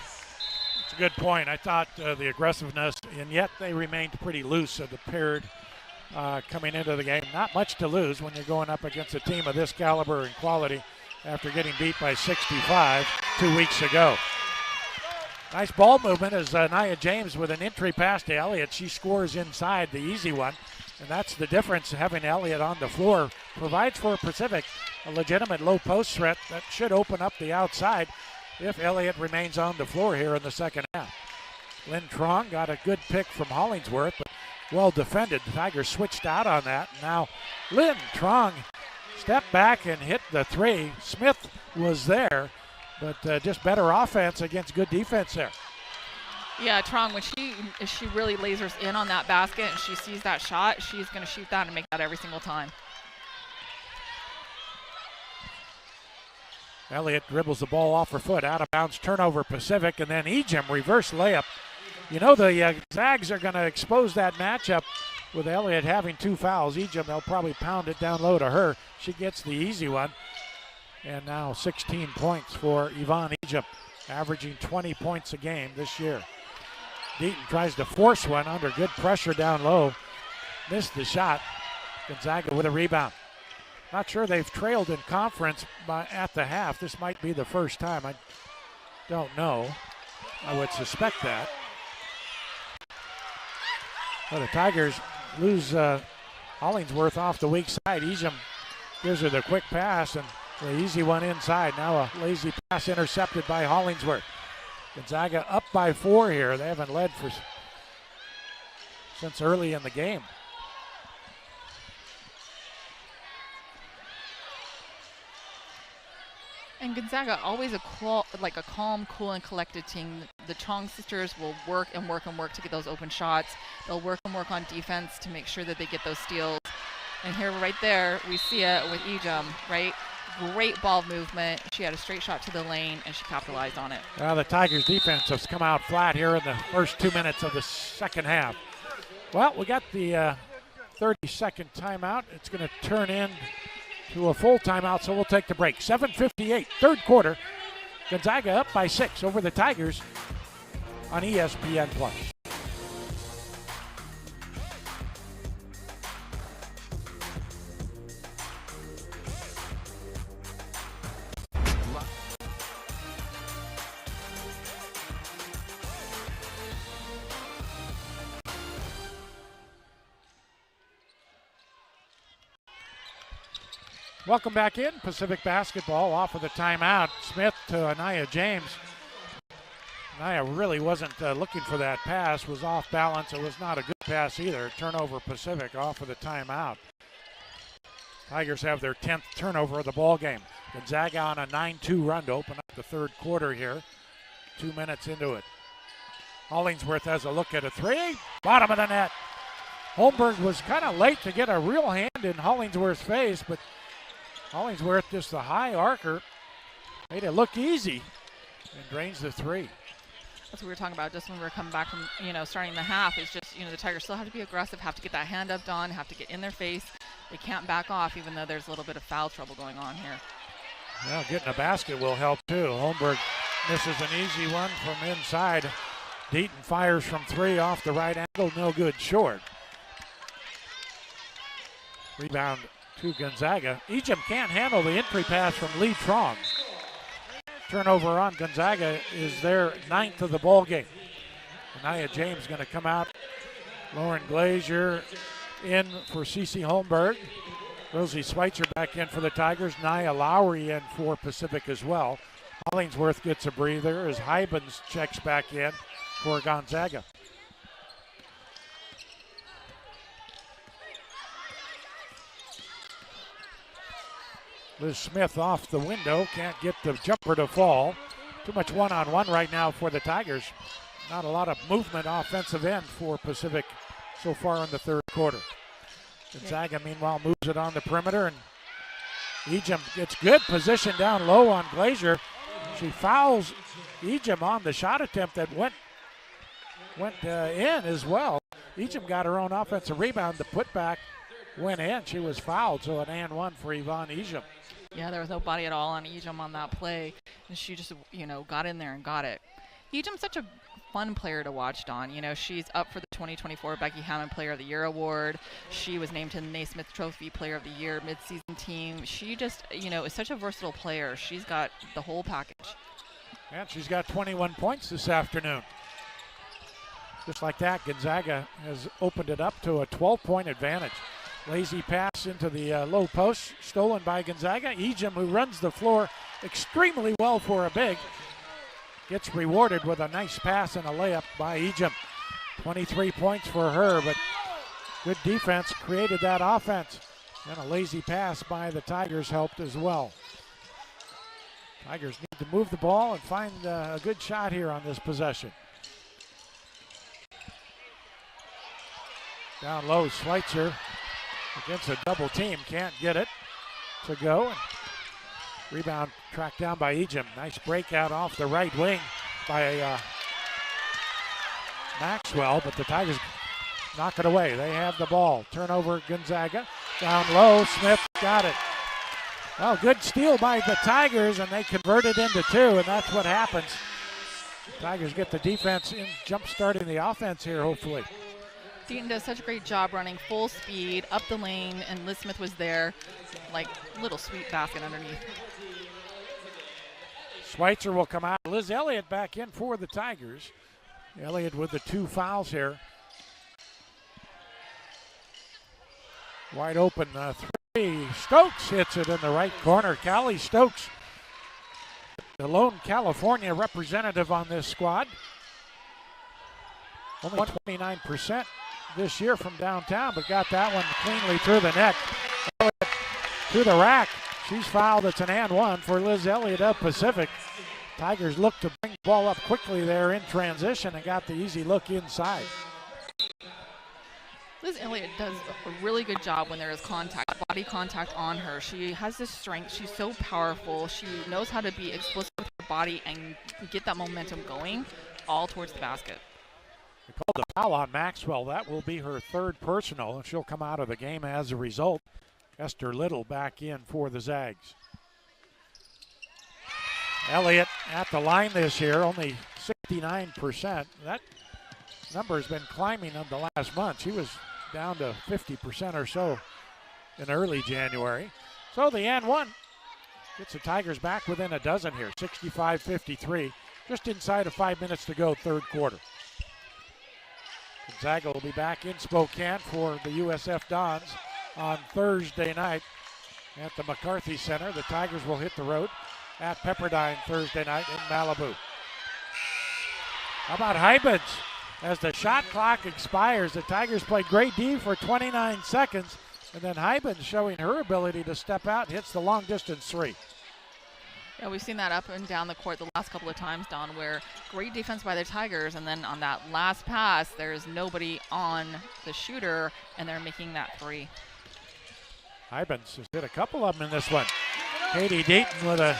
It's a good point. I thought the aggressiveness, and yet they remained pretty loose at the period coming into the game. Not much to lose when you're going up against a team of this caliber and quality after getting beat by 65 2 weeks ago. Nice ball movement as Nia James with an entry pass to Elliott. She scores inside, the easy one. And that's the difference, having Elliott on the floor. Provides for Pacific a legitimate low post threat that should open up the outside if Elliott remains on the floor here in the second half. Lynn Trong got a good pick from Hollingsworth, but well defended. The Tigers switched out on that. Now Lynn Trong stepped back and hit the 3. Smith was there, but just better offense against good defense there. Yeah, Trong, when she really lasers in on that basket and she sees that shot, she's going to shoot that and make that every single time. Elliott dribbles the ball off her foot, out of bounds, turnover Pacific, and then Ejim reverse layup. You know the Zags are going to expose that matchup with Elliott having 2 fouls. Ejim, they'll probably pound it down low to her. She gets the easy one. And now 16 points for Yvonne Ejim, averaging 20 points a game this year. Deaton tries to force one under good pressure down low. Missed the shot. Gonzaga with a rebound. Not sure they've trailed in conference at the half. This might be the first time. I don't know. I would suspect that. Well, the Tigers lose Hollingsworth off the weak side. Ejim gives her the quick pass, and the easy one inside. Now a lazy pass intercepted by Hollingsworth. Gonzaga up by 4 here. They haven't led since early in the game. And Gonzaga, always a calm, cool, and collected team. The Chong sisters will work and work and work to get those open shots. They'll work and work on defense to make sure that they get those steals. And here, right there, we see it with Ejum, right? Great ball movement. She had a straight shot to the lane, and she capitalized on it. Well, the Tigers' defense has come out flat here in the first 2 minutes of the second half. Well, we got the 30-second timeout. It's going to turn in to a full timeout, so we'll take the break. 7:58, third quarter. Gonzaga up by 6 over the Tigers on ESPN+. Welcome back in. Pacific Basketball off of the timeout. Smith to Anaya James. Anaya really wasn't looking for that pass. Was off balance. It was not a good pass either. Turnover Pacific off of the timeout. Tigers have their 10th turnover of the ball game. Gonzaga on a 9-2 run to open up the third quarter here. 2 minutes into it. Hollingsworth has a look at a three. Bottom of the net. Holmberg was kind of late to get a real hand in Hollingsworth's face, but Hollingsworth, just the high archer, made it look easy and drains the three. That's what we were talking about just when we were coming back from, starting the half. It's just, the Tigers still have to be aggressive, have to get that hand up done, have to get in their face. They can't back off, even though there's a little bit of foul trouble going on here. Well, getting a basket will help too. Holmberg misses an easy one from inside. Deaton fires from three off the right angle, no good short. Rebound to Gonzaga. Ejum can't handle the entry pass from Lee Trong. Turnover on Gonzaga is their 9th of the ball game. Anaya James going to come out. Lauren Glazier in for Cece Holmberg. Rosie Schweitzer back in for the Tigers. Nia Lowry in for Pacific as well. Hollingsworth gets a breather as Hybens checks back in for Gonzaga. Liz Smith off the window, can't get the jumper to fall. Too much one-on-one right now for the Tigers. Not a lot of movement offensive end for Pacific so far in the third quarter. Gonzaga, meanwhile, moves it on the perimeter, and Ejum gets good position down low on Glazier. She fouls Ejum on the shot attempt that went in as well. Ejum got her own offensive rebound. The putback went in. She was fouled, so an and one for Yvonne Ejum. Yeah, there was no body at all on Ejum on that play, and she just, got in there and got it. Ejum's such a fun player to watch, Dawn. She's up for the 2024 Becky Hammond Player of the Year award. She was named to the Naismith Trophy Player of the Year midseason team. She just, is such a versatile player. She's got the whole package. And she's got 21 points this afternoon. Just like that, Gonzaga has opened it up to a 12-point advantage. Lazy pass into the low post, stolen by Gonzaga. Ejum, who runs the floor extremely well for a big, gets rewarded with a nice pass and a layup by Ejum. 23 points for her, but good defense created that offense. And a lazy pass by the Tigers helped as well. Tigers need to move the ball and find a good shot here on this possession. Down low, Schweitzer against a double team, can't get it to go. And rebound tracked down by Ejum. Nice breakout off the right wing by Maxwell, but the Tigers knock it away. They have the ball. Turnover Gonzaga. Down low, Smith got it. Well, good steal by the Tigers, and they convert it into two, and that's what happens. Tigers get the defense in, jump-starting the offense here, hopefully. Deaton does such a great job running full speed up the lane, and Liz Smith was there, like little sweet basket underneath. Schweitzer will come out. Liz Elliott back in for the Tigers. Elliott with the 2 fouls here. Wide open three. Stokes hits it in the right corner. Callie Stokes, the lone California representative on this squad. Only 29% this year from downtown, but got that one cleanly through the net. To the rack. She's fouled. It's an and one for Liz Elliott of Pacific. Tigers look to bring the ball up quickly there in transition and got the easy look inside. Liz Elliott does a really good job when there is contact, body contact on her. She has this strength. She's so powerful. She knows how to be explosive with her body and get that momentum going all towards the basket. They called the foul on Maxwell. That will be her third personal, and she'll come out of the game as a result. Esther Little back in for the Zags. Elliott at the line this year, only 69%. That number has been climbing in the last month. She was down to 50% or so in early January. So the and one gets the Tigers back within a dozen here, 65-53, just inside of 5 minutes to go, third quarter. Gonzaga will be back in Spokane for the USF Dons on Thursday night at the McCarthy Center. The Tigers will hit the road at Pepperdine Thursday night in Malibu. How about Hybens? As the shot clock expires, the Tigers play great D for 29 seconds, and then Hybens showing her ability to step out, hits the long distance three. Yeah, we've seen that up and down the court the last couple of times, Don, where great defense by the Tigers, and then on that last pass, there's nobody on the shooter, and they're making that three. Hybens has hit a couple of them in this one. Katie Deaton with a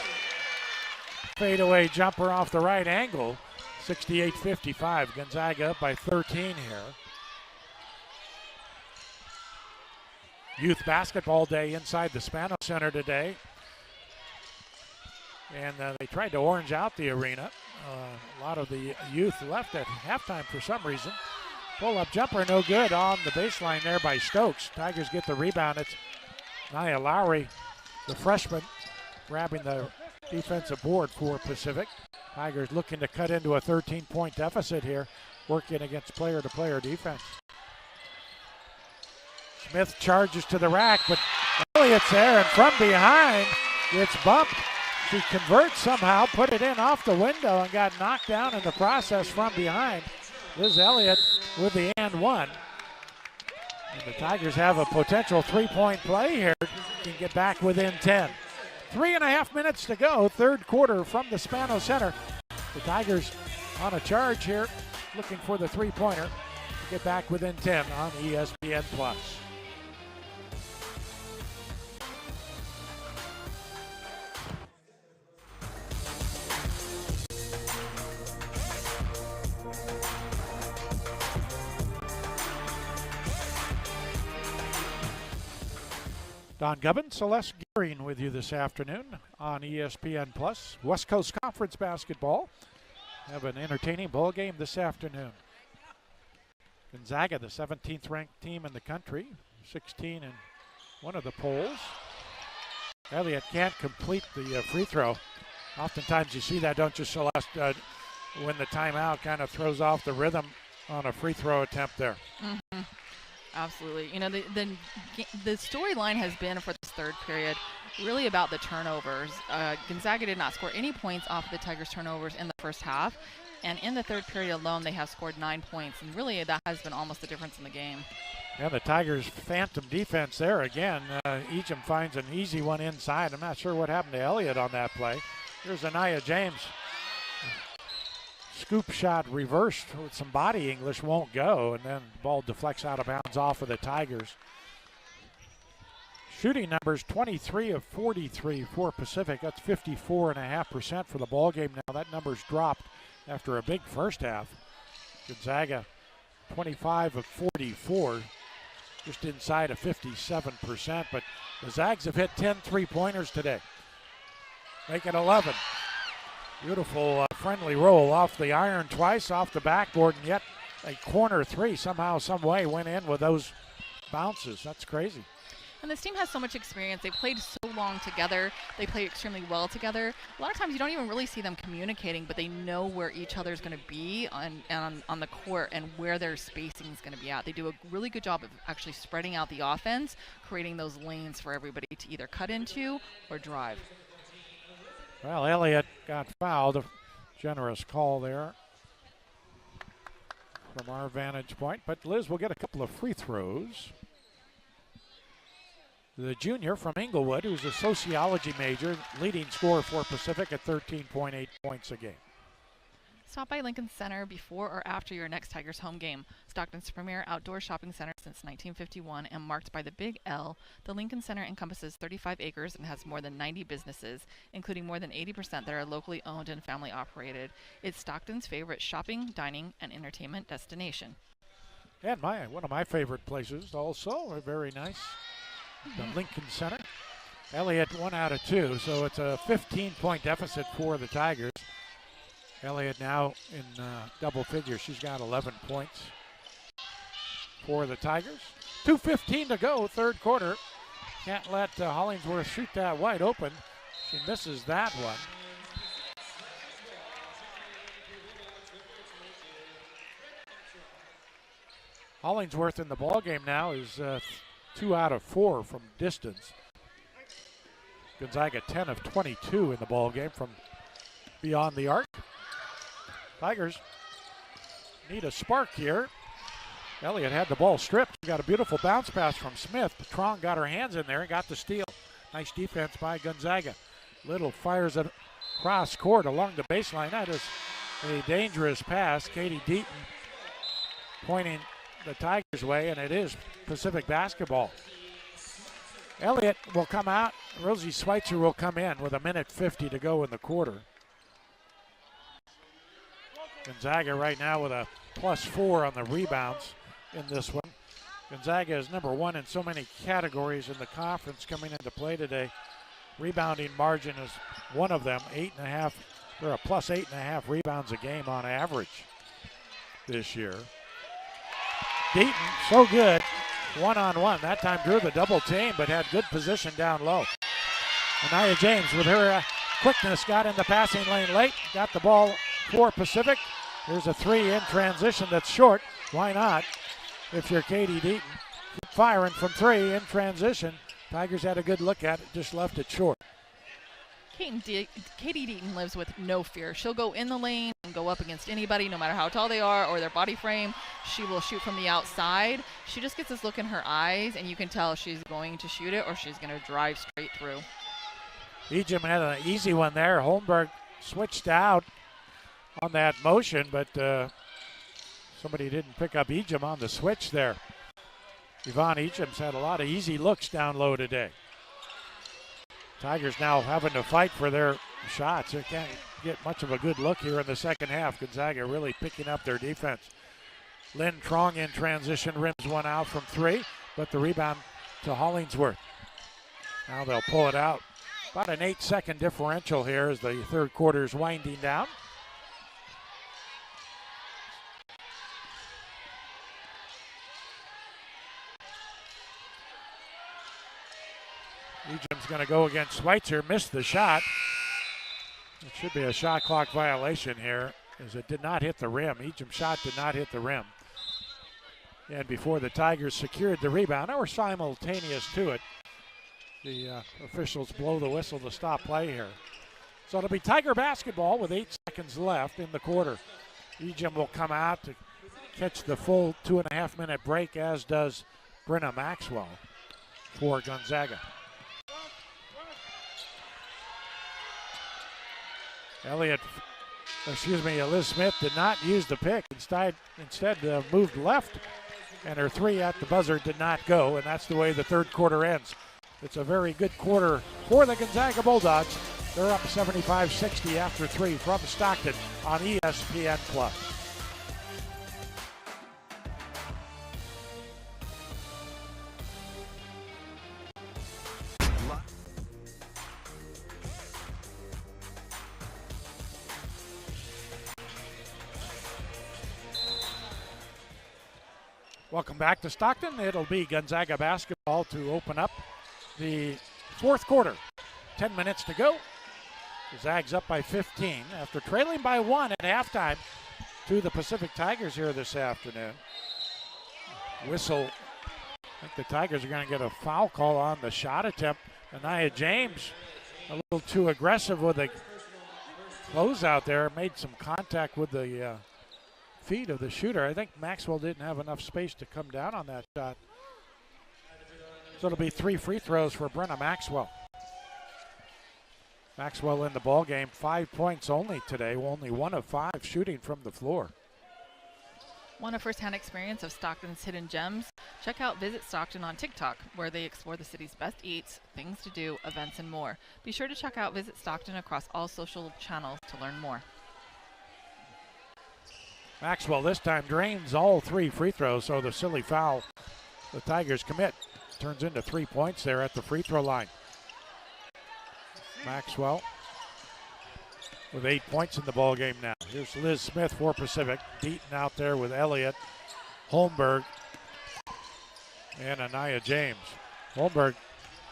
fadeaway jumper off the right angle. 68-55. Gonzaga up by 13 here. Youth basketball day inside the Spano Center today. And they tried to orange out the arena. A lot of the youth left at halftime for some reason. Pull-up jumper no good on the baseline there by Stokes. Tigers get the rebound. It's Nia Lowry, the freshman, grabbing the defensive board for Pacific. Tigers looking to cut into a 13-point deficit here, working against player-to-player defense. Smith charges to the rack, but Elliott's there, and from behind, it's bumped. She converts somehow, put it in off the window, and got knocked down in the process from behind. Liz Elliott with the and one. And the Tigers have a potential three-point play here. Can get back within 10. 3.5 minutes to go, third quarter from the Spano Center. The Tigers on a charge here, looking for the three-pointer to get back within 10 on ESPN+. Don Gubbin, Celeste Gearing with you this afternoon on ESPN+. West Coast Conference basketball. Have an entertaining ball game this afternoon. Gonzaga, the 17th ranked team in the country, 16 in one of the polls. Elliott can't complete the free throw. Oftentimes you see that, don't you, Celeste, when the timeout kind of throws off the rhythm on a free throw attempt there. Mm-hmm. Absolutely. You know, the storyline has been for this third period really about the turnovers. Gonzaga did not score any points off the Tigers' turnovers in the first half. And in the third period alone, they have scored 9 points. And really, that has been almost the difference in the game. And the Tigers' phantom defense there again. Ejim finds an easy one inside. I'm not sure what happened to Elliott on that play. Here's Anaya James. Scoop shot reversed with some body English, won't go, and then the ball deflects out of bounds off of the Tigers. Shooting numbers 23 of 43 for Pacific. That's 54.5% for the ball game now. That number's dropped after a big first half. Gonzaga 25 of 44, just inside of 57%, but the Zags have hit 10 three-pointers today. Make it 11. Beautiful friendly roll off the iron twice, off the backboard, and yet a corner three somehow, some way went in with those bounces. That's crazy. And this team has so much experience. They played so long together. They play extremely well together. A lot of times you don't even really see them communicating, but they know where each other's going to be on the court and where their spacing is going to be at. They do a really good job of actually spreading out the offense, creating those lanes for everybody to either cut into or drive. Well, Elliott got fouled. A generous call there from our vantage point. But Liz will get a couple of free throws. the junior from Inglewood, who's a sociology major, leading scorer for Pacific at 13.8 points a game. Stop by Lincoln Center before or after your next Tigers home game. Stockton's premier outdoor shopping center since 1951 and marked by the Big L, the Lincoln Center encompasses 35 acres and has more than 90 businesses, including more than 80% that are locally owned and family operated. It's Stockton's favorite shopping, dining, and entertainment destination. And one of my favorite places also, very nice, the Lincoln Center. Elliott 1 out of 2, so it's a 15-point deficit for the Tigers. Elliott now in double figures. She's got 11 points for the Tigers. 2:15 to go, third quarter. Can't let Hollingsworth shoot that wide open. She misses that one. Hollingsworth in the ballgame now is 2 out of 4 from distance. Gonzaga 10 of 22 in the ballgame from beyond the arc. Tigers need a spark here. Elliott had the ball stripped. Got a beautiful bounce pass from Smith. Patron got her hands in there and got the steal. Nice defense by Gonzaga. Little fires it across court along the baseline. That is a dangerous pass. Katie Deaton pointing the Tigers' way, and it is Pacific basketball. Elliott will come out. Rosie Schweitzer will come in with 1:50 to go in the quarter. Gonzaga right now with a +4 on the rebounds in this one. Gonzaga is number 1 in so many categories in the conference coming into play today. Rebounding margin is one of them, 8.5. They're a +8.5 rebounds a game on average this year. Deaton, so good, one-on-one. That time drew the double team, but had good position down low. Anaya James with her quickness got in the passing lane late, got the ball for Pacific. Here's a 3 in transition that's short. Why not? If you're Katie Deaton, keep firing from 3 in transition. Tigers had a good look at it, just left it short. Katie Deaton lives with no fear. She'll go in the lane and go up against anybody, no matter how tall they are or their body frame. She will shoot from the outside. She just gets this look in her eyes, and you can tell she's going to shoot it or she's going to drive straight through. Ejim had an easy one there. Holmberg switched out on that motion, but somebody didn't pick up Ejim on the switch there. Yvonne Ejim's had a lot of easy looks down low today. Tigers now having to fight for their shots. They can't get much of a good look here in the second half. Gonzaga really picking up their defense. Lynn Trong in transition, rims one out from 3, but the rebound to Hollingsworth. Now they'll pull it out. About an 8-second differential here as the third quarter is winding down. Ejim's going to go against Schweitzer, missed the shot. It should be a shot clock violation here as it did not hit the rim. Ejim's shot did not hit the rim. And before the Tigers secured the rebound, or simultaneous to it, the officials blow the whistle to stop play here. So it'll be Tiger basketball with 8 seconds left in the quarter. Ejim will come out to catch the full 2.5-minute break, as does Brenna Maxwell for Gonzaga. Liz Smith did not use the pick. Instead moved left, and her 3 at the buzzer did not go, and that's the way the third quarter ends. It's a very good quarter for the Gonzaga Bulldogs. They're up 75-60 after 3 from Stockton on ESPN+. Welcome back to Stockton. It'll be Gonzaga basketball to open up the fourth quarter. 10 minutes to go. The Zags up by 15 after trailing by 1 at halftime to the Pacific Tigers here this afternoon. Whistle. I think the Tigers are going to get a foul call on the shot attempt. Anaya James a little too aggressive with the closeout there. Made some contact with the feet of the shooter. I think Maxwell didn't have enough space to come down on that shot. So it'll be 3 free throws for Brenna Maxwell. Maxwell in the ball game, 5 points only today, only 1 of 5 shooting from the floor. Want a first-hand experience of Stockton's hidden gems? Check out Visit Stockton on TikTok, where they explore the city's best eats, things to do, events, and more. Be sure to check out Visit Stockton across all social channels to learn more. Maxwell this time drains all 3 free throws, so the silly foul the Tigers commit turns into 3 points there at the free throw line. Maxwell with 8 points in the ball game now. Here's Liz Smith for Pacific. Deaton out there with Elliott, Holmberg, and Anaya James. Holmberg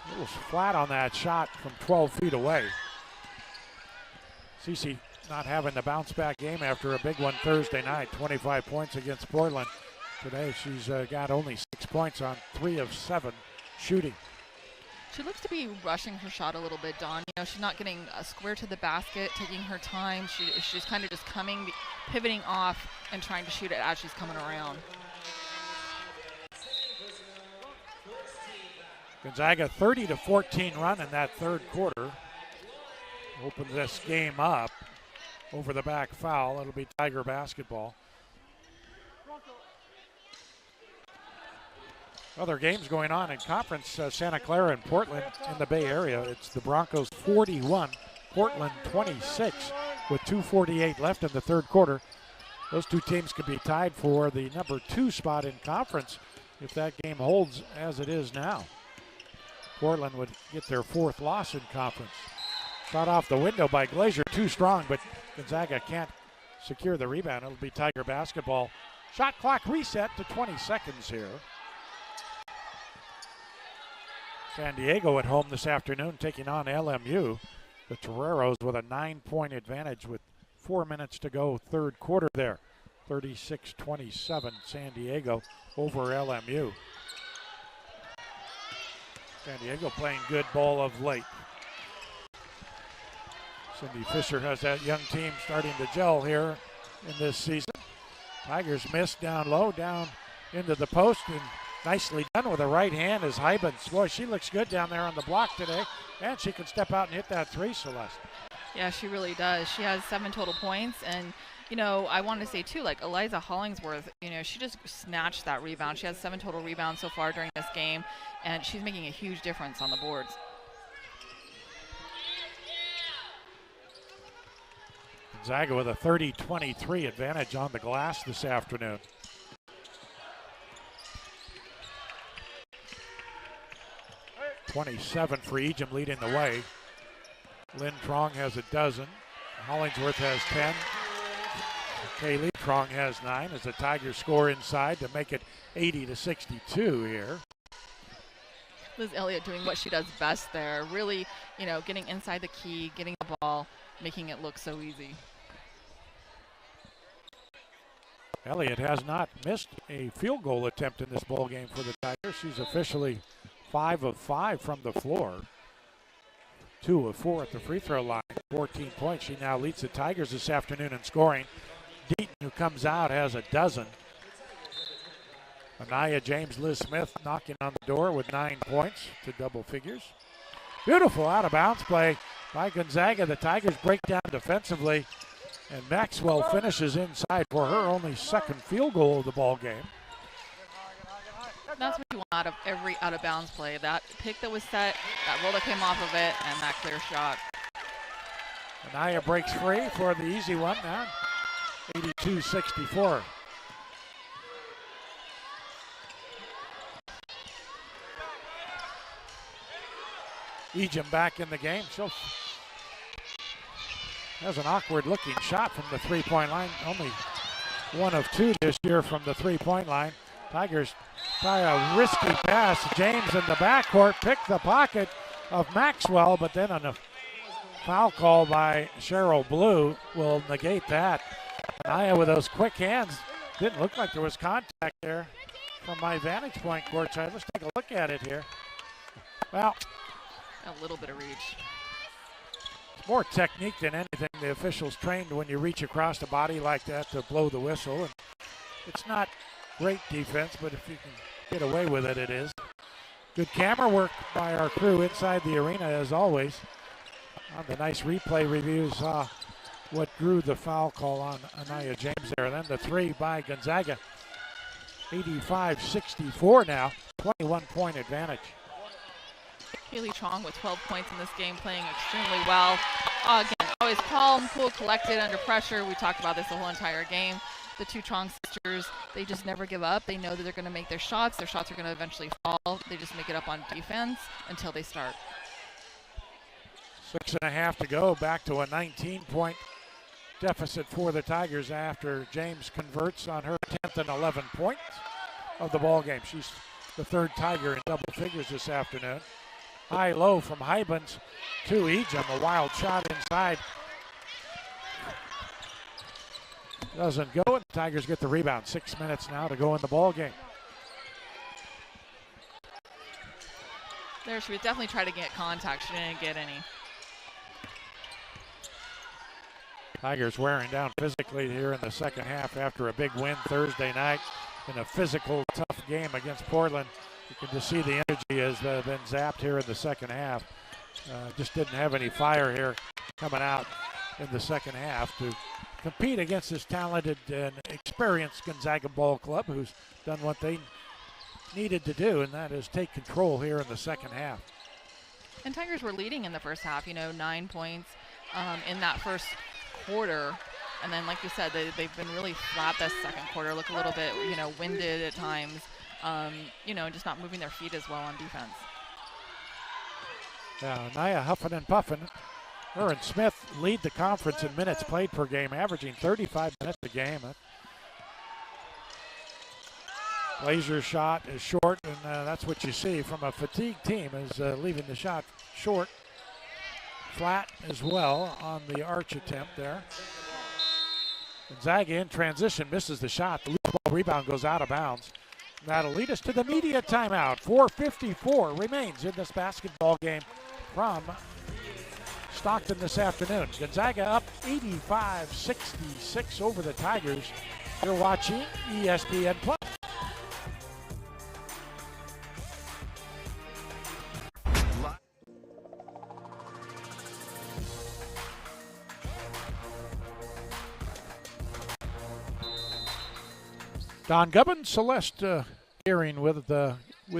a little flat on that shot from 12 feet away. Cece not having the bounce back game after a big one Thursday night. 25 points against Portland. Today she's got only 6 points on 3 of 7 shooting. She looks to be rushing her shot a little bit, Dawn. You know, she's not getting a square to the basket, taking her time. She's kind of just pivoting off and trying to shoot it as she's coming around. Gonzaga 30-14 run in that third quarter. Open this game up. Over the back foul. It'll be Tiger basketball. Other games going on in conference, Santa Clara and Portland in the Bay Area. It's the Broncos 41, Portland 26 with 2:48 left in the third quarter. Those two teams could be tied for the number 2 spot in conference if that game holds as it is now. Portland would get their 4th loss in conference. Shot off the window by Glazier, too strong, but Gonzaga can't secure the rebound. It'll be Tiger basketball. Shot clock reset to 20 seconds here. San Diego at home this afternoon taking on LMU. The Toreros with a 9-point advantage with 4 minutes to go, third quarter there. 36-27 San Diego over LMU. San Diego playing good ball of late. Cindy Fisher has that young team starting to gel here in this season. Tigers missed down low, down into the post, and nicely done with a right hand is Hybens. Boy, she looks good down there on the block today, and she can step out and hit that 3, Celeste. Yeah, she really does. She has 7 total points, and you know, I want to say too, like Eliza Hollingsworth, you know, she just snatched that rebound. She has 7 total rebounds so far during this game, and she's making a huge difference on the boards. Gonzaga with a 30-23 advantage on the glass this afternoon. .27 for Egypt leading the way. Lynn Trong has a dozen. Hollingsworth has 10. Kaylee Trong has 9 as the Tigers score inside to make it 80-62 here. Liz Elliott doing what she does best there. Really, you know, getting inside the key, getting the ball, making it look so easy. Elliott has not missed a field goal attempt in this ball game for the Tigers. She's officially 5 of 5 from the floor. 2 of 4 at the free throw line. 14 points. She now leads the Tigers this afternoon in scoring. Deaton, who comes out, has a dozen. Anaya James, Liz Smith knocking on the door with 9 points to double figures. Beautiful out of bounds play by Gonzaga. The Tigers break down defensively, and Maxwell finishes inside for her only 2nd field goal of the ball game. That's what you want out of every out of bounds play. That pick that was set, that roll that came off of it, and that clear shot. Anaya breaks free for the easy one now. 82-64. Ejim back in the game. She'll has an awkward looking shot from the 3-point line. Only 1 of 2 this year from the 3-point line. Tigers try a risky pass. James in the backcourt picked the pocket of Maxwell, but then on a foul call by Cheryl Blue will negate that. Anaya with those quick hands. Didn't look like there was contact there from my vantage point courtside. Let's take a look at it here. Well, a little bit of reach. It's more technique than anything. The officials trained when you reach across the body like that to blow the whistle. And it's not great defense, but if you can get away with it, it is. Good camera work by our crew inside the arena as always. On the nice replay review, saw what drew the foul call on Anaya James there. Then the three by Gonzaga. 85-64 now, 21-point advantage. Haley Chong with 12 points in this game, playing extremely well. Again, always calm, cool, collected under pressure. We talked about this the whole entire game. The two Chong sisters, they just never give up. They know that they're going to make their shots. Their shots are going to eventually fall. They just make it up on defense until they start. 6.5 to go, back to a 19-point deficit for the Tigers after James converts on her 10th and 11 points of the ball game. She's the third Tiger in double figures this afternoon. High-low from Hybens to Ejim, a wild shot inside. Doesn't go, and the Tigers get the rebound. 6 minutes now to go in the ball game. There, she would definitely try to get contact. She didn't get any. Tigers wearing down physically here in the second half after a big win Thursday night in a physical, tough game against Portland. You can just see the energy has been zapped here in the second half. Just didn't have any fire here coming out in the second half to compete against this talented and experienced Gonzaga ball club who's done what they needed to do, and that is take control here in the second half. And Tigers were leading in the first half, 9 points in that first quarter. And then, like you said, they've been really flat this second quarter, look a little bit, winded at times, just not moving their feet as well on defense. Yeah, Naya huffing and puffing. Her and Smith lead the conference in minutes played per game, averaging 35 minutes a game. Blazer's shot is short, and that's what you see from a fatigued team is leaving the shot short. Flat as well on the arch attempt there. Gonzaga in transition misses the shot. The loose ball rebound goes out of bounds. That'll lead us to the media timeout. 4:54 remains in this basketball game from Stockton this afternoon. Gonzaga up 85-66 over the Tigers. You're watching ESPN Plus. Don Gubbin, Celeste Gearing with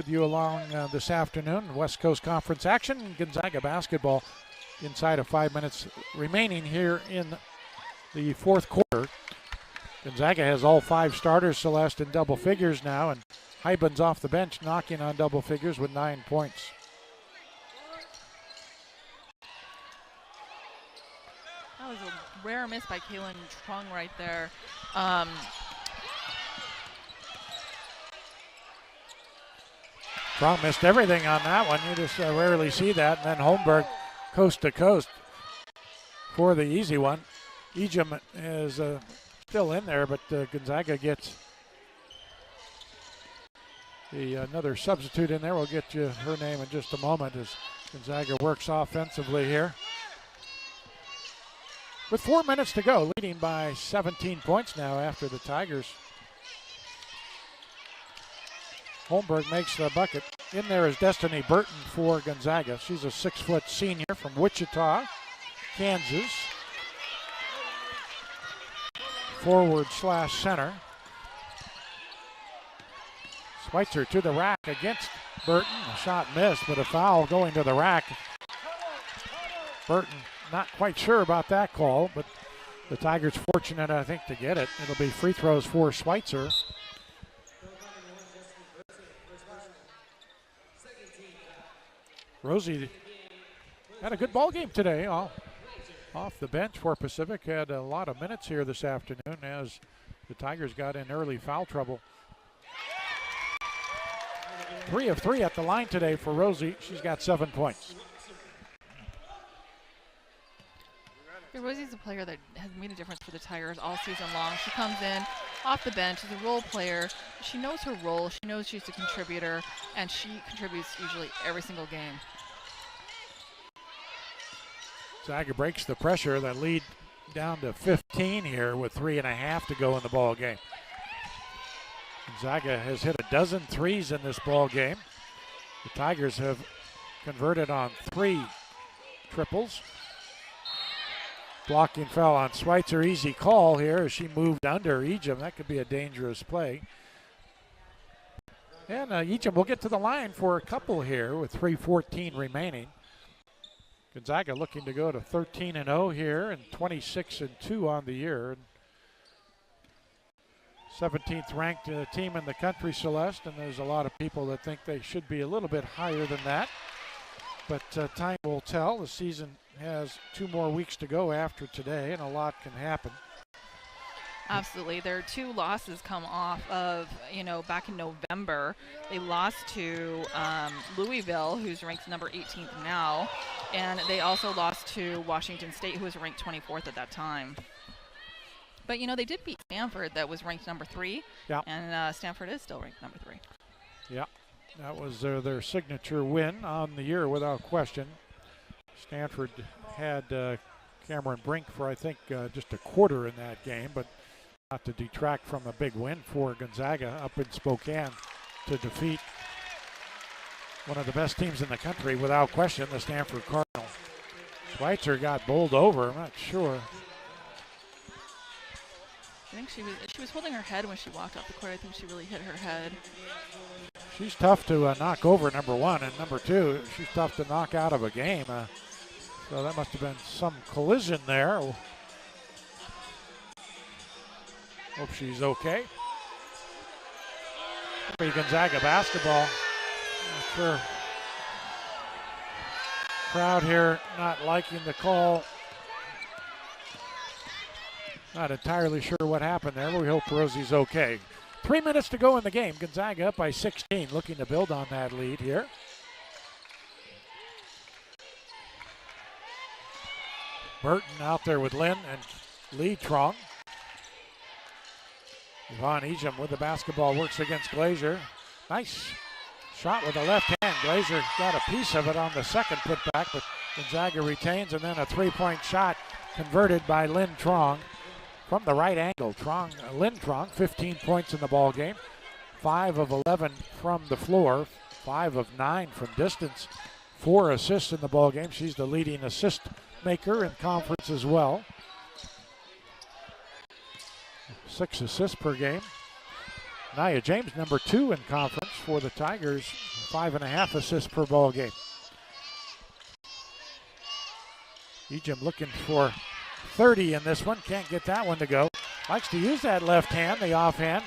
you along this afternoon. West Coast Conference action. Gonzaga basketball inside of 5 minutes remaining here in the fourth quarter. Gonzaga has all five starters, Celeste, in double figures now, and Hybens off the bench knocking on double figures with 9 points. That was a rare miss by Kaylin Trung right there. Strong missed everything on that one. You just rarely see that. And then Holmberg coast to coast for the easy one. Ejim is still in there, but Gonzaga gets another substitute in there. We'll get you her name in just a moment as Gonzaga works offensively here. With 4 minutes to go, leading by 17 points now after the Tigers. Holmberg makes the bucket. In there is Destiny Burton for Gonzaga. She's a 6-foot senior from Wichita, Kansas. Forward/center. Schweitzer to the rack against Burton. A shot missed, but a foul going to the rack. Burton not quite sure about that call, but the Tigers fortunate, I think, to get it. It'll be free throws for Schweitzer. Rosie had a good ball game today. Off the bench for Pacific. Had a lot of minutes here this afternoon as the Tigers got in early foul trouble. 3 of 3 at the line today for Rosie. She's got 7 points. Yeah, Rosie's a player that has made a difference for the Tigers all season long. She comes in off the bench, she's a role player. She knows her role, she knows she's a contributor, and she contributes usually every single game. Gonzaga breaks the pressure. That lead down to 15 here with 3.5 to go in the ball game. Gonzaga has hit a dozen threes in this ball game. The Tigers have converted on 3 triples. Blocking foul on Schweitzer. Easy call here as she moved under Ejim. That could be a dangerous play. And Ejim will get to the line for a couple here with 3:14 remaining. Gonzaga looking to go to 13-0 here and 26-2 on the year. 17th ranked team in the country, Celeste, and there's a lot of people that think they should be a little bit higher than that. But time will tell. The season has 2 more weeks to go after today, and a lot can happen. Absolutely. Their 2 losses come off of, back in November. They lost to Louisville, who's ranked number 18th now, and they also lost to Washington State, who was ranked 24th at that time. But, they did beat Stanford, that was ranked number 3, and Stanford is still ranked number 3. Yeah, that was their signature win on the year without question. Stanford had Cameron Brink for, I think, just a quarter in that game, but not to detract from a big win for Gonzaga up in Spokane to defeat one of the best teams in the country without question, the Stanford Cardinals. Schweitzer got bowled over, I'm not sure. I think she was holding her head when she walked off the court. I think she really hit her head. She's tough to knock over, number 1, and number 2, she's tough to knock out of a game. So that must have been some collision there. Hope she's okay. Gonzaga basketball. Not sure. Crowd here not liking the call. Not entirely sure what happened there, but we hope Rosie's okay. 3 minutes to go in the game. Gonzaga up by 16, looking to build on that lead here. Burton out there with Lynn and Lee Trong. Yvonne Ejim with the basketball, works against Glazier. Nice shot with the left hand. Glazier got a piece of it on the second putback, but Gonzaga retains, and then a 3-point shot converted by Lynn Trong from the right angle. Lynn Trong, 15 points in the ball game, 5 of 11 from the floor, 5 of 9 from distance, 4 assists in the ball game. She's the leading assist maker in conference as well. 6 assists per game. Nia James, number 2 in conference for the Tigers, 5.5 assists per ball game. Ejim looking for 30 in this one, can't get that one to go. Likes to use that left hand, the offhand.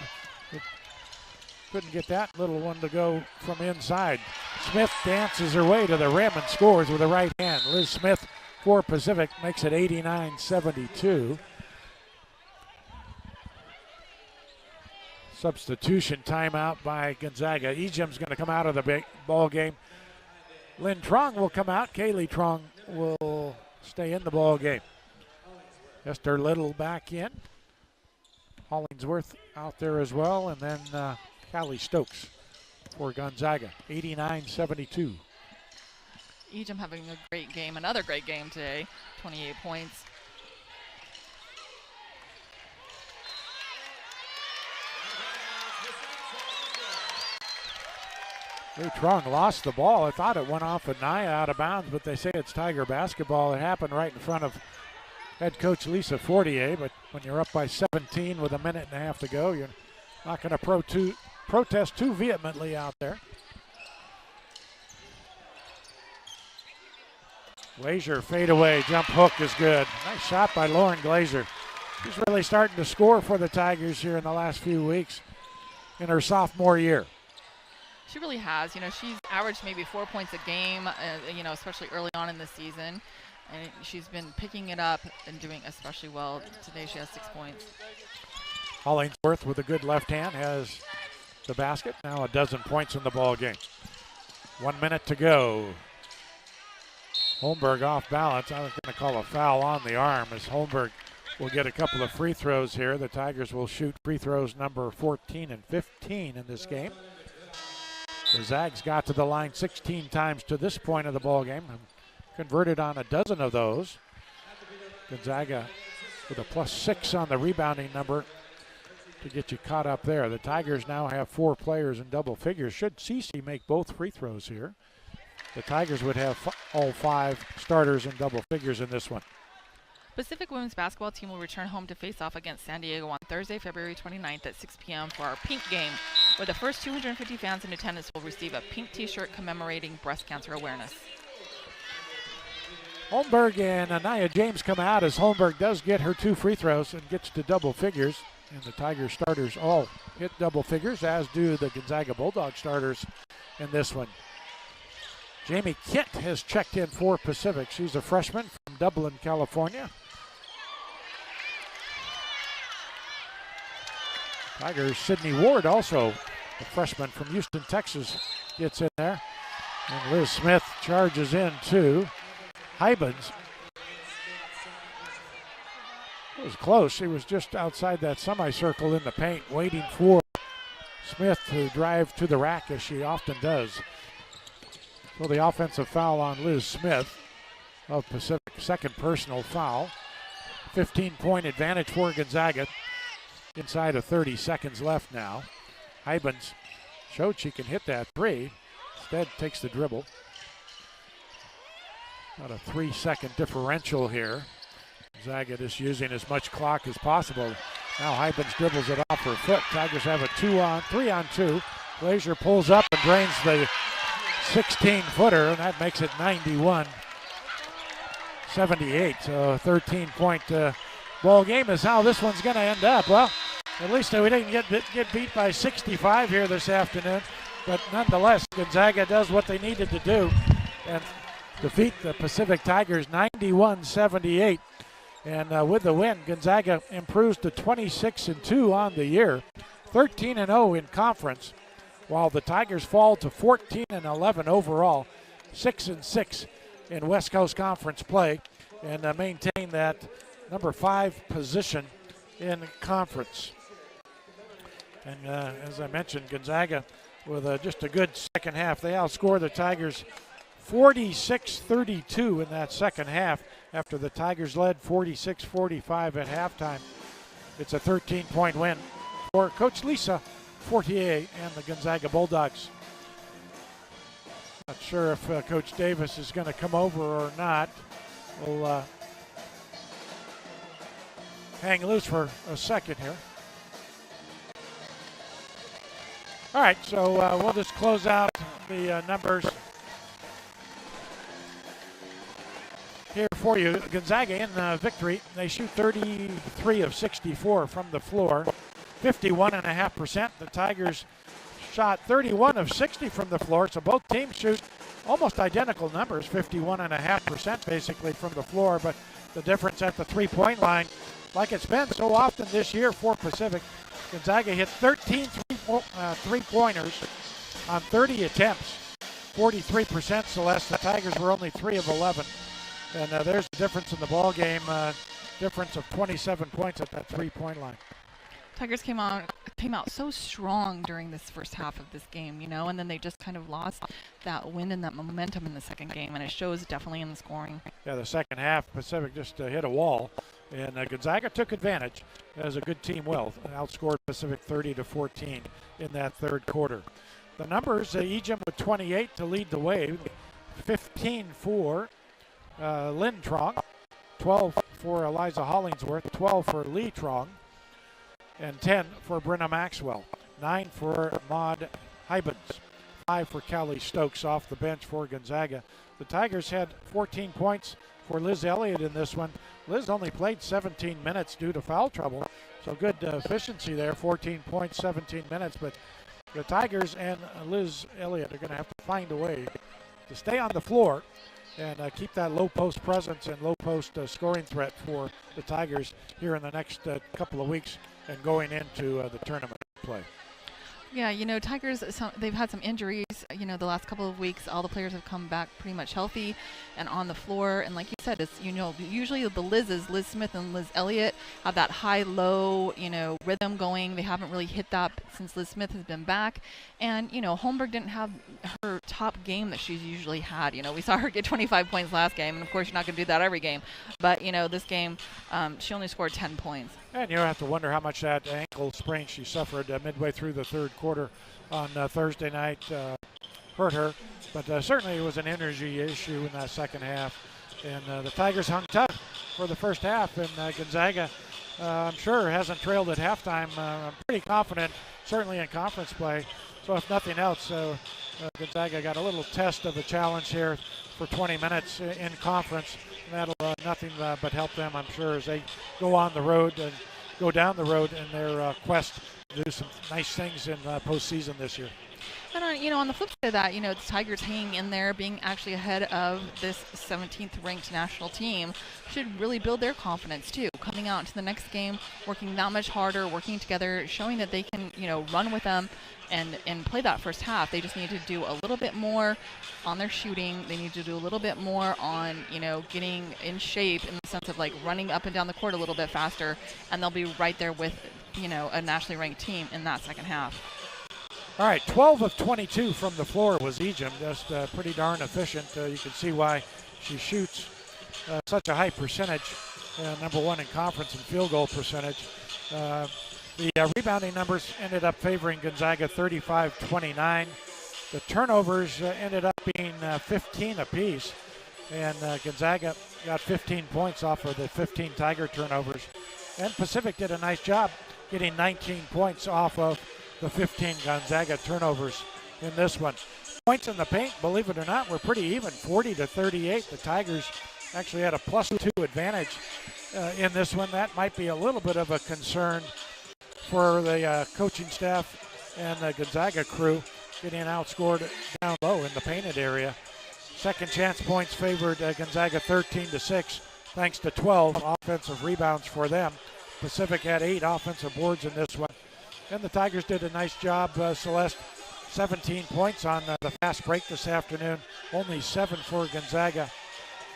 Couldn't get that little one to go from inside. Smith dances her way to the rim and scores with the right hand. Liz Smith for Pacific makes it 89-72. Substitution timeout by Gonzaga. Ejim's going to come out of the ball game. Lynn Trong will come out. Kaylee Trong will stay in the ball game. Esther Little back in. Hollingsworth out there as well. And then Callie Stokes for Gonzaga. 89-72. Ejim having a great game. Another great game today. 28 points. Lee Trong lost the ball. I thought it went off of Nia out of bounds, but they say it's Tiger basketball. It happened right in front of head coach Lisa Fortier, but when you're up by 17 with a minute and a half to go, you're not going to protest too vehemently out there. Glazier fadeaway jump hook is good. Nice shot by Lauren Glazier. She's really starting to score for the Tigers here in the last few weeks in her sophomore year. She really has. She's averaged maybe 4 points a game, especially early on in the season. And she's been picking it up and doing especially well. Today she has 6 points. Hollingsworth with a good left hand has the basket. Now a dozen points in the ball game. 1 minute to go. Holmberg off balance. I was going to call a foul on the arm as Holmberg will get a couple of free throws here. The Tigers will shoot free throws number 14 and 15 in this game. The Zags got to the line 16 times to this point of the ball game and converted on a dozen of those. Gonzaga with a +6 on the rebounding number to get you caught up there. The Tigers now have 4 players in double figures. Should Cece make both free throws here, the Tigers would have all 5 starters in double figures in this one. Pacific women's basketball team will return home to face off against San Diego on Thursday, February 29th at 6 p.m. for our Pink Game, where the first 250 fans in attendance will receive a pink t-shirt commemorating breast cancer awareness. Holmberg and Anaya James come out as Holmberg does get her 2 free throws and gets to double figures. And the Tiger starters all hit double figures, as do the Gonzaga Bulldog starters in this one. Jamie Kent has checked in for Pacific. She's a freshman from Dublin, California. Tigers' Sydney Ward, also a freshman from Houston, Texas, gets in there. And Liz Smith charges in too. Hybens. It was close. She was just outside that semicircle in the paint, waiting for Smith to drive to the rack, as she often does. So the offensive foul on Liz Smith of Pacific, second personal foul. 15-point advantage for Gonzaga. Inside of 30 seconds left now. Hybens showed she can hit that 3. Instead takes the dribble. About a 3-second differential here. Gonzaga just using as much clock as possible. Now Hybens dribbles it off her foot. Tigers have a 3-on-2. Glazier pulls up and drains the 16-footer, and that makes it 91-78. So 13-point ball game is how this one's going to end up. Well, at least we didn't get beat by 65 here this afternoon, but nonetheless, Gonzaga does what they needed to do and defeat the Pacific Tigers 91-78. And with the win, Gonzaga improves to 26-2 on the year, 13-0 in conference, while the Tigers fall to 14-11 overall, 6-6 in West Coast Conference play, and maintain that number 5 position in conference. And as I mentioned, Gonzaga with just a good second half. They outscore the Tigers 46-32 in that second half after the Tigers led 46-45 at halftime. It's a 13-point win for Coach Lisa Fortier and the Gonzaga Bulldogs. Not sure if Coach Davis is going to come over or not. We'll hang loose for a second here. All right, so we'll just close out the numbers here for you. Gonzaga in victory. They shoot 33 of 64 from the floor, 51.5%. The Tigers shot 31 of 60 from the floor, so both teams shoot almost identical numbers, 51.5% basically from the floor, but the difference at the three-point line, like it's been so often this year for Pacific, Gonzaga hit 13 three-pointers on 30 attempts, 43% Celeste. The Tigers were only 3 of 11. And there's the difference in the ball game, difference of 27 points at that three-point line. Tigers came out so strong during this first half of this game, you know, and then they just kind of lost that wind and that momentum in the second game, and it shows definitely in the scoring. Yeah, the second half, Pacific just hit a wall, and Gonzaga took advantage as a good team will, outscored Pacific 30-14 in that third quarter. The numbers, Ejim with 28 to lead the way, 15 for Lynn Trong, 12 for Eliza Hollingsworth, 12 for Lee Trong, and 10 for Brenna Maxwell, 9 for Maud Hybens, 5 for Callie Stokes off the bench for Gonzaga. The Tigers had 14 points for Liz Elliott in this one. Liz only played 17 minutes due to foul trouble, so good efficiency there, 14 points, 17 minutes, but the Tigers and Liz Elliott are going to have to find a way to stay on the floor and keep that low post presence and low post scoring threat for the Tigers here in the next couple of weeks and going into the tournament play. Yeah, you know, Tigers, they've had some injuries, you know, the last couple of weeks. All the players have come back pretty much healthy and on the floor. And like you said, it's, you know, usually the Liz's, Liz Smith and Liz Elliott, have that high-low, you know, rhythm going. They haven't really hit that since Liz Smith has been back. And, you know, Holmberg didn't have her top game that she's usually had. You know, we saw her get 25 points last game. And, of course, you're not going to do that every game. But, you know, this game, she only scored 10 points. And you have to wonder how much that ankle sprain she suffered midway through the third quarter on Thursday night hurt her. But certainly it was an energy issue in that second half. And the Tigers hung tough for the first half. And Gonzaga, I'm sure, hasn't trailed at halftime. I'm pretty confident, certainly in conference play. So if nothing else, Gonzaga got a little test of a challenge here for 20 minutes in conference. And that'll nothing but help them, I'm sure, as they go on the road and go down the road in their quest to do some nice things in postseason this year. And on the flip side of that, the Tigers hanging in there, being actually ahead of this 17th ranked national team, should really build their confidence too. Coming out into the next game, working that much harder, working together, showing that they can, run with them and play that first half. They just need to do a little bit more on their shooting. They need to do a little bit more on, getting in shape in the sense of like running up and down the court a little bit faster, and they'll be right there with, a nationally ranked team in that second half. All right, 12 of 22 from the floor was Ejim, just pretty darn efficient. You can see why she shoots such a high percentage, number one in conference in field goal percentage. The rebounding numbers ended up favoring Gonzaga 35-29. The turnovers ended up being 15 apiece, and Gonzaga got 15 points off of the 15 Tiger turnovers. And Pacific did a nice job getting 19 points off of the 15 Gonzaga turnovers in this one. Points in the paint, believe it or not, were pretty even, 40-38. The Tigers actually had a +2 advantage in this one. That might be a little bit of a concern for the coaching staff and the Gonzaga crew, getting outscored down low in the painted area. Second chance points favored Gonzaga 13-6, thanks to 12 offensive rebounds for them. Pacific had 8 offensive boards in this one. And the Tigers did a nice job, Celeste. 17 points on the fast break this afternoon. Only 7 for Gonzaga.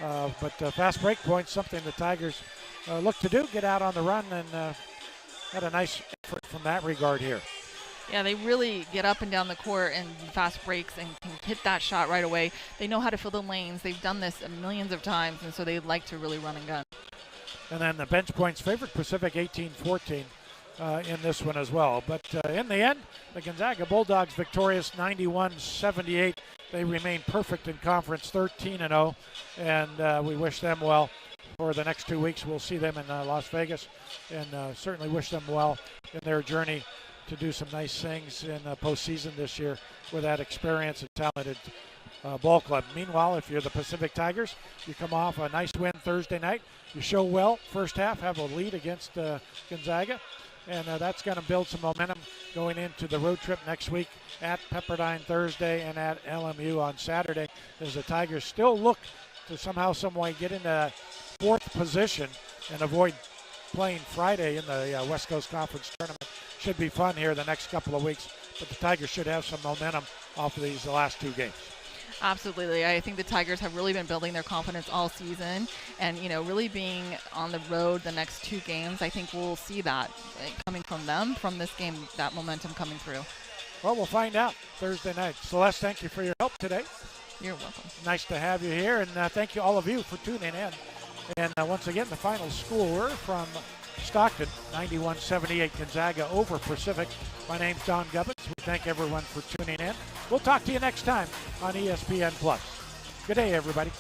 But fast break points, something the Tigers look to do, get out on the run, and had a nice effort from that regard here. Yeah, they really get up and down the court and fast breaks and can hit that shot right away. They know how to fill the lanes. They've done this millions of times, and so they like to really run and gun. And then the bench points favored Pacific 18-14. In this one as well. But in the end, the Gonzaga Bulldogs victorious 91-78. They remain perfect in conference, 13-0, and we wish them well for the next 2 weeks. We'll see them in Las Vegas, and certainly wish them well in their journey to do some nice things in postseason this year with that experience and talented ball club. Meanwhile, if you're the Pacific Tigers, you come off a nice win Thursday night. You show well first half, have a lead against Gonzaga. And that's going to build some momentum going into the road trip next week at Pepperdine Thursday and at LMU on Saturday, as the Tigers still look to somehow, some way get into fourth position and avoid playing Friday in the West Coast Conference Tournament. Should be fun here the next couple of weeks, but the Tigers should have some momentum off of these last 2 games. Absolutely. I think the Tigers have really been building their confidence all season, and really being on the road the next 2 games, I think we'll see that coming from them, from this game, that momentum coming through. Well, we'll find out Thursday night. Celeste, thank you for your help today. You're welcome. Nice to have you here, and thank you all of you for tuning in. And once again, the final score from Stockton, 91-78 Gonzaga over Pacific. My name's Don Gubbins. We thank everyone for tuning in. We'll talk to you next time on ESPN+. Good day, everybody.